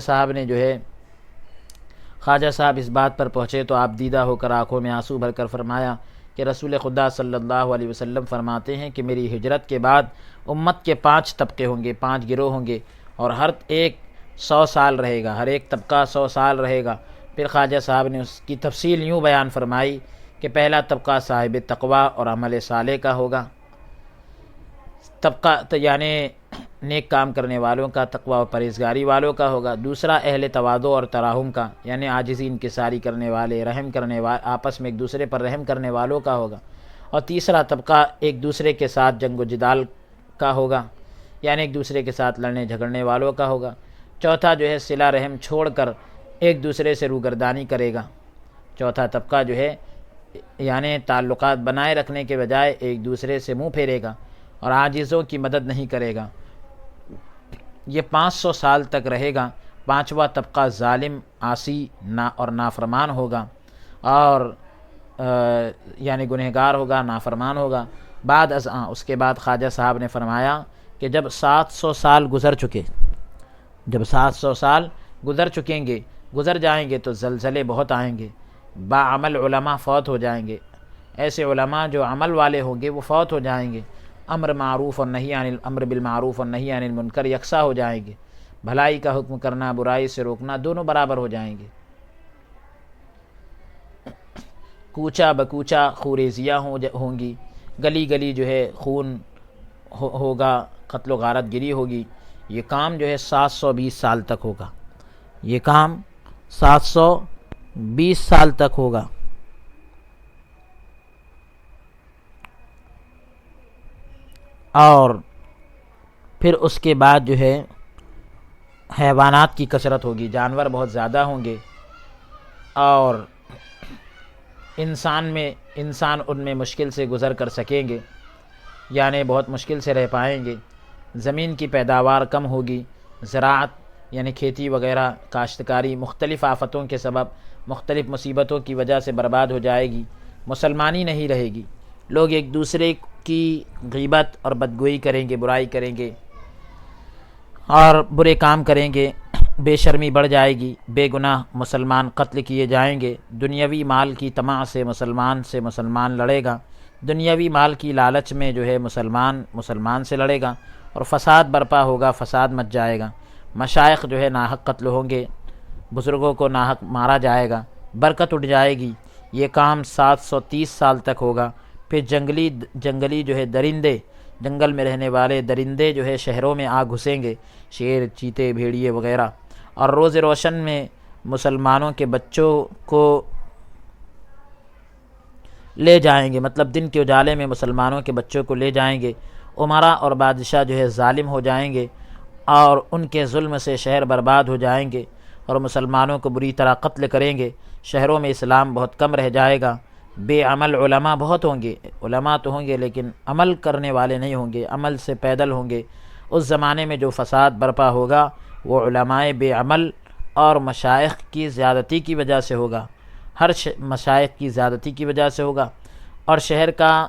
صاحب اس بات پر پہنچے تو آپ دیدہ ہو کر آنکھوں میں آنسو بھر کر فرمایا کہ رسول خدا صلی اللہ علیہ وسلم فرماتے ہیں کہ میری ہجرت کے بعد امت کے 5 طبقے ہوں گے، 5 گروہ ہوں گے، اور ہر ایک 100 سال رہے گا، ہر ایک طبقہ 100 سال رہے گا۔ پھر خواجہ صاحب نے اس کی تفصیل یوں بیان فرمائی کہ پہلا طبقہ صاحب تقویٰ اور عمل صالح کا ہوگا، طبقہ یعنی نیک کام کرنے والوں کا، تقویٰ و پرہیزگاری والوں کا ہوگا۔ دوسرا اہل تواضع اور تراحم کا، یعنی عاجزی انکساری کرنے والے، رحم کرنے والے، آپس میں ایک دوسرے پر رحم کرنے والوں کا ہوگا۔ اور تیسرا طبقہ ایک دوسرے کے ساتھ جنگ و جدال کا ہوگا، یعنی ایک دوسرے کے ساتھ لڑنے جھگڑنے والوں کا ہوگا۔ چوتھا جو ہے صلہ رحم چھوڑ کر ایک دوسرے سے روگردانی کرے گا۔ چوتھا طبقہ جو ہے یعنی تعلقات بنائے رکھنے کے بجائے ایک دوسرے سے منہ پھیرے گا اور عاجزوں کی مدد نہیں کرے گا۔ یہ 500 سال تک رہے گا۔ پانچواں طبقہ ظالم، عاصی اور نافرمان ہوگا، اور یعنی گنہگار ہوگا، نافرمان ہوگا۔ بعد ازاں اس کے بعد خواجہ صاحب نے فرمایا کہ جب 700 سال گزر چکیں گے، گزر جائیں گے تو زلزلے بہت آئیں گے، باعمل علماء فوت ہو جائیں گے، ایسے علماء جو عمل والے ہوں گے وہ فوت ہو جائیں گے، امر بالمعروف اور نہی عن المنکر یکساں ہو جائیں گے، بھلائی کا حکم کرنا، برائی سے روکنا دونوں برابر ہو جائیں گے۔ کوچہ بکوچہ خوریزیاں ہوں گی، گلی گلی جو ہے خون ہوگا، قتل و غارت گری ہوگی۔ یہ کام جو ہے 720 سال تک ہوگا، یہ کام 720 سال تک ہوگا۔ اور پھر اس کے بعد جو ہے حیوانات کی کثرت ہوگی، جانور بہت زیادہ ہوں گے، اور انسان ان میں مشکل سے گزر کر سکیں گے، یعنی بہت مشکل سے رہ پائیں گے۔ زمین کی پیداوار کم ہوگی، زراعت یعنی کھیتی وغیرہ، کاشتکاری مختلف آفتوں کے سبب، مختلف مصیبتوں کی وجہ سے برباد ہو جائے گی، مسلمانی نہیں رہے گی، لوگ ایک دوسرے کی غیبت اور بدگوئی کریں گے، برائی کریں گے اور برے کام کریں گے، بے شرمی بڑھ جائے گی، بے گناہ مسلمان قتل کیے جائیں گے، دنیاوی مال کی طمع سے مسلمان لڑے گا، دنیاوی مال کی لالچ میں جو ہے مسلمان سے لڑے گا، اور فساد برپا ہوگا، فساد مچ جائے گا، مشائخ جو ہے ناحق قتل ہوں گے، بزرگوں کو ناحق مارا جائے گا، برکت اٹھ جائے گی۔ یہ کام 730 سال تک ہوگا۔ پھر جنگلی جو ہے درندے، جنگل میں رہنے والے درندے جو ہے شہروں میں آ گھسیں گے، شیر، چیتے، بھیڑیے وغیرہ، اور روز روشن میں مسلمانوں کے بچوں کو لے جائیں گے، مطلب دن کے اجالے میں مسلمانوں کے بچوں کو لے جائیں گے۔ امرا اور بادشاہ جو ہے ظالم ہو جائیں گے، اور ان کے ظلم سے شہر برباد ہو جائیں گے، اور مسلمانوں کو بری طرح قتل کریں گے، شہروں میں اسلام بہت کم رہ جائے گا، بے عمل علماء بہت ہوں گے، علماء تو ہوں گے لیکن عمل کرنے والے نہیں ہوں گے، عمل سے پیدل ہوں گے۔ اس زمانے میں جو فساد برپا ہوگا وہ علماء بے عمل اور مشائخ کی زیادتی کی وجہ سے ہوگا، مشائخ کی زیادتی کی وجہ سے ہوگا، اور شہر کا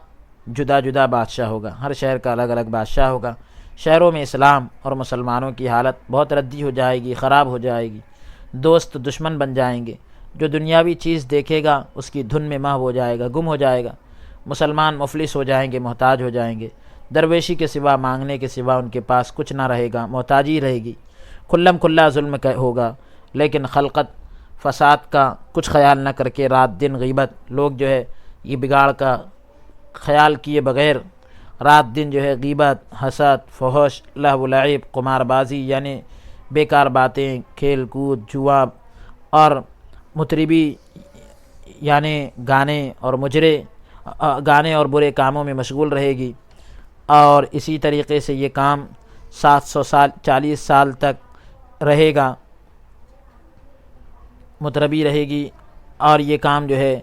جدا جدا بادشاہ ہوگا، ہر شہر کا الگ الگ بادشاہ ہوگا۔ شہروں میں اسلام اور مسلمانوں کی حالت بہت ردی ہو جائے گی، خراب ہو جائے گی، دوست دشمن بن جائیں گے، جو دنیاوی چیز دیکھے گا اس کی دھن میں محو ہو جائے گا، گم ہو جائے گا، مسلمان مفلس ہو جائیں گے، محتاج ہو جائیں گے، درویشی کے سوا، مانگنے کے سوا ان کے پاس کچھ نہ رہے گا، محتاجی رہے گی، کھلا ظلم ہوگا، لیکن خلقت فساد کا کچھ خیال نہ کر کے رات دن غیبت، لوگ جو ہے یہ بگاڑ کا خیال کیے بغیر رات دن جو ہے غیبت، حسد، فحش، لہو و لعب، قمار بازی یعنی بیکار باتیں، کھیل کود، جوا اور مطربی یعنی گانے اور برے کاموں میں مشغول رہے گی، اور اسی طریقے سے یہ کام 740 سال تک رہے گا، مطربی رہے گی، اور یہ کام جو ہے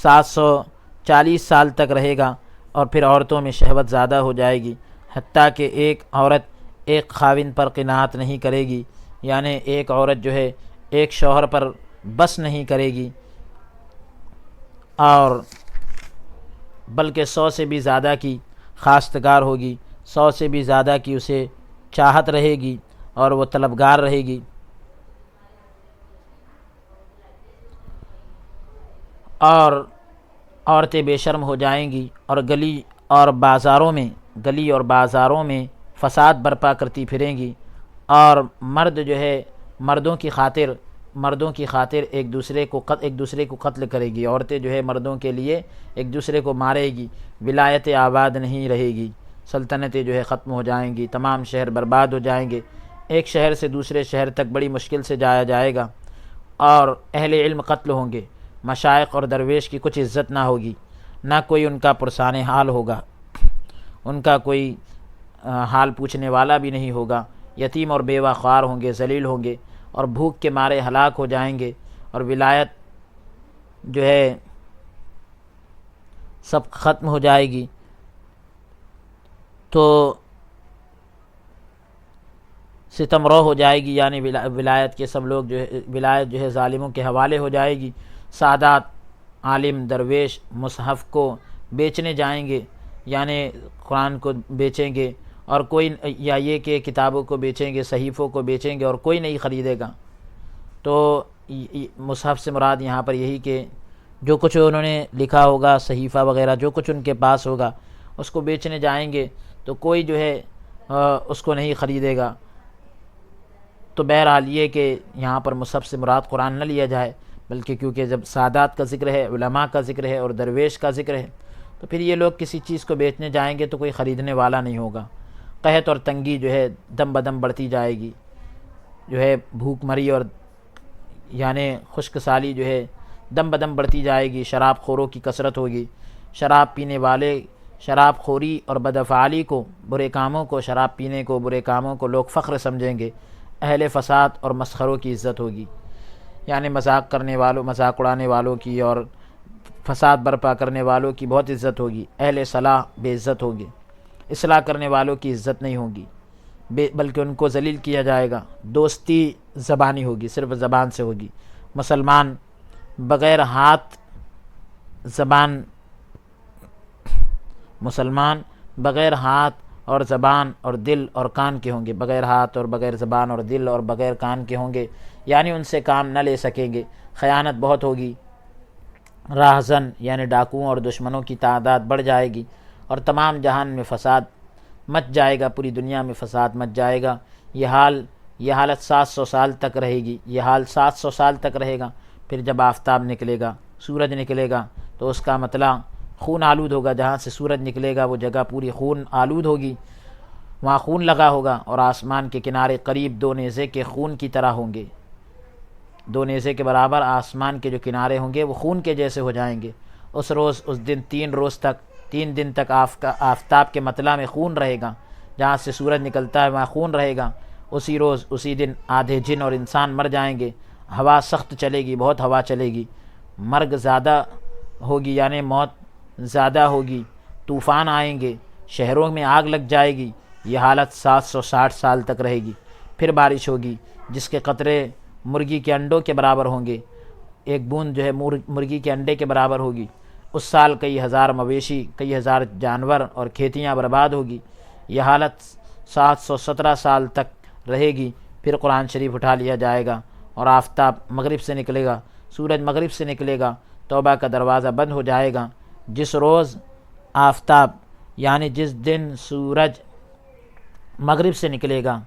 740 سال تک رہے گا، اور پھر عورتوں میں شہوت زیادہ ہو جائے گی، حتیٰ کہ ایک عورت ایک خاوند پر قناعت نہیں کرے گی، یعنی ایک عورت جو ہے ایک شوہر پر بس نہیں کرے گی، اور بلکہ 100 سے بھی زیادہ کی خواستگار ہوگی، 100 سے بھی زیادہ کی اسے چاہت رہے گی، اور وہ طلبگار رہے گی، اور عورتیں بے شرم ہو جائیں گی، اور گلی اور بازاروں میں فساد برپا کرتی پھریں گی، اور مرد جو ہے مردوں کی خاطر ایک دوسرے کو قتل کرے گی، عورتیں جو ہے مردوں کے لیے ایک دوسرے کو مارے گی، ولایت آباد نہیں رہے گی، سلطنتیں جو ہے ختم ہو جائیں گی، تمام شہر برباد ہو جائیں گے، ایک شہر سے دوسرے شہر تک بڑی مشکل سے جایا جائے گا، اور اہل علم قتل ہوں گے، مشائخ اور درویش کی کچھ عزت نہ ہوگی، نہ کوئی ان کا پرسان حال ہوگا، ان کا کوئی حال پوچھنے والا بھی نہیں ہوگا، یتیم اور بیوہ خوار ہوں گے، ذلیل ہوں گے، اور بھوک کے مارے ہلاک ہو جائیں گے، اور ولایت جو ہے سب ختم ہو جائے گی۔ تو ستم رو ہو جائے گی، یعنی ولایت کے سب لوگ ولایت جو ہے ظالموں کے حوالے ہو جائے گی، سادات، عالم، درویش مصحف کو بیچنے جائیں گے، یعنی قرآن کو بیچیں گے، اور کوئی یا یہ کہ کتابوں کو بیچیں گے، صحیفوں کو بیچیں گے، اور کوئی نہیں خریدے گا۔ تو مصحف سے مراد یہاں پر یہی کہ جو کچھ انہوں نے لکھا ہوگا، صحیفہ وغیرہ جو کچھ ان کے پاس ہوگا اس کو بیچنے جائیں گے، تو کوئی جو ہے اس کو نہیں خریدے گا۔ تو بہرحال یہ کہ یہاں پر مصحف سے مراد قرآن نہ لیا جائے، بلکہ کیونکہ جب سادات کا ذکر ہے، علماء کا ذکر ہے، اور درویش کا ذکر ہے، تو پھر یہ لوگ کسی چیز کو بیچنے جائیں گے تو کوئی خریدنے والا نہیں ہوگا، قحط اور تنگی جو ہے دم بدم بڑھتی جائے گی، جو ہے بھوک مری اور یعنی خشک سالی جو ہے دم بدم بڑھتی جائے گی، شراب خوروں کی کثرت ہوگی، شراب پینے والے شراب خوری اور بدافعالی کو، برے کاموں کو، شراب پینے کو، برے کاموں کو لوگ فخر سمجھیں گے، اہل فساد اور مسخروں کی عزت ہوگی، یعنی مذاق کرنے والوں، مذاق اڑانے والوں کی اور فساد برپا کرنے والوں کی بہت عزت ہوگی، اہل صلاح بے عزت ہوگی، اصلاح کرنے والوں کی عزت نہیں ہوگی، بلکہ ان کو ذلیل کیا جائے گا، دوستی زبانی ہوگی، صرف زبان سے ہوگی، مسلمان بغیر ہاتھ اور زبان اور دل اور کان کے ہوں گے، بغیر ہاتھ اور بغیر زبان اور دل اور بغیر کان کے ہوں گے، یعنی ان سے کام نہ لے سکیں گے، خیانت بہت ہوگی، راہزن یعنی ڈاکوؤں اور دشمنوں کی تعداد بڑھ جائے گی، اور تمام جہان میں فساد مچ جائے گا، پوری دنیا میں فساد مچ جائے گا۔ یہ حالت 700 سال تک رہے گی، یہ حال 700 سال تک رہے گا۔ پھر جب آفتاب نکلے گا، سورج نکلے گا، تو اس کا مطلع خون آلود ہوگا، جہاں سے سورج نکلے گا وہ جگہ پوری خون آلود ہوگی، وہاں خون لگا ہوگا، اور آسمان کے کنارے قریب 2 نیزے کے خون کی طرح ہوں گے، 2 نیزے کے برابر آسمان کے جو کنارے ہوں گے وہ خون کے جیسے ہو جائیں گے۔ اس روز، اس دن 3 دن تک آفتاب کے مطلع میں خون رہے گا، جہاں سے سورج نکلتا ہے وہاں خون رہے گا۔ اسی روز، اسی دن آدھے جن اور انسان مر جائیں گے، ہوا سخت چلے گی، بہت ہوا چلے گی، مرگ زیادہ ہوگی یعنی موت زیادہ ہوگی، طوفان آئیں گے، شہروں میں آگ لگ جائے گی۔ یہ حالت 760 سال تک رہے گی۔ پھر بارش ہوگی جس کے قطرے مرغی کے انڈوں کے برابر ہوں گے، ایک بوند جو ہے مرغی کے انڈے کے برابر ہوگی۔ اس سال کئی ہزار مویشی، کئی ہزار جانور اور کھیتیاں برباد ہوگی۔ یہ حالت 717 سال تک رہے گی۔ پھر قرآن شریف اٹھا لیا جائے گا اور آفتاب مغرب سے نکلے گا، سورج مغرب سے نکلے گا، توبہ کا دروازہ بند ہو جائے گا۔ جس روز آفتاب یعنی جس دن سورج مغرب سے نکلے گا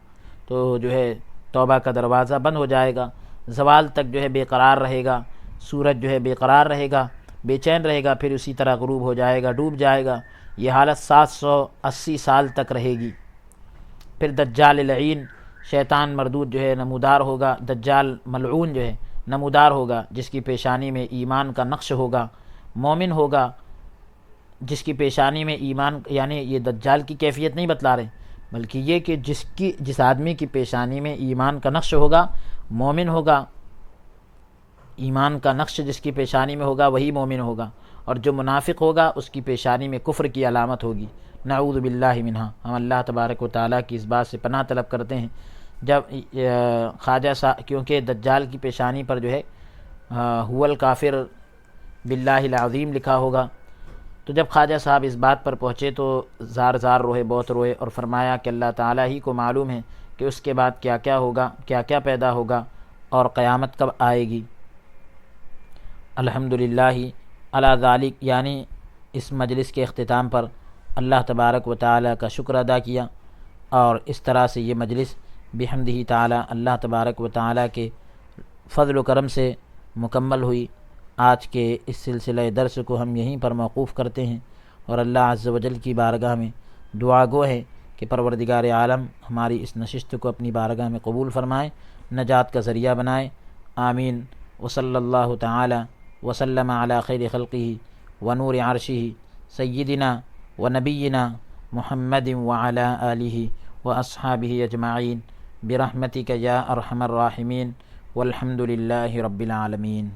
تو جو ہے توبہ کا دروازہ بند ہو جائے گا، زوال تک جو ہے بے قرار رہے گا، سورج جو ہے بے قرار رہے گا، بے چین رہے گا، پھر اسی طرح غروب ہو جائے گا، ڈوب جائے گا۔ یہ حالت 780 سال تک رہے گی۔ پھر دجال لعین، شیطان مردود جو ہے نمودار ہوگا، دجال ملعون جو ہے نمودار ہوگا، جس کی پیشانی میں ایمان کا نقش ہوگا، مومن ہوگا جس کی پیشانی میں ایمان، یعنی یہ دجال کی کیفیت نہیں بتلا رہے، بلکہ یہ کہ جس آدمی کی پیشانی میں ایمان کا نقش ہوگا مومن ہوگا، ایمان کا نقش جس کی پیشانی میں ہوگا وہی مومن ہوگا، اور جو منافق ہوگا اس کی پیشانی میں کفر کی علامت ہوگی۔ نعوذ باللہ منہا، ہم اللہ تبارک و تعالیٰ کی اس بات سے پناہ طلب کرتے ہیں۔ جب خواجہ صاحب، کیونکہ دجال کی پیشانی پر جو ہے هو الکافر باللہ العظیم لکھا ہوگا، تو جب خواجہ صاحب اس بات پر پہنچے تو زار روئے، بہت روئے، اور فرمایا کہ اللہ تعالیٰ ہی کو معلوم ہے کہ اس کے بعد کیا کیا ہوگا، کیا کیا پیدا ہوگا، اور قیامت کب آئے گی۔ الحمدللہ علی ذالک، یعنی اس مجلس کے اختتام پر اللہ تبارک و تعالیٰ کا شکر ادا کیا، اور اس طرح سے یہ مجلس بحمدہ تعالیٰ، اللہ تبارک و تعالیٰ کے فضل و کرم سے مکمل ہوئی۔ آج کے اس سلسلہ درس کو ہم یہیں پر موقوف کرتے ہیں، اور اللہ عز و جل کی بارگاہ میں دعا گو ہے کہ پروردگار عالم ہماری اس نشست کو اپنی بارگاہ میں قبول فرمائے، نجات کا ذریعہ بنائے، آمین۔ وصلی اللہ تعالی وسلم علی خیر خلقہ ونور عرشہ سیدنا ونبینا محمد وعلی آلہ واصحابہ اجمعین برحمتک یا ارحم الراحمین، والحمد للہ رب العالمین۔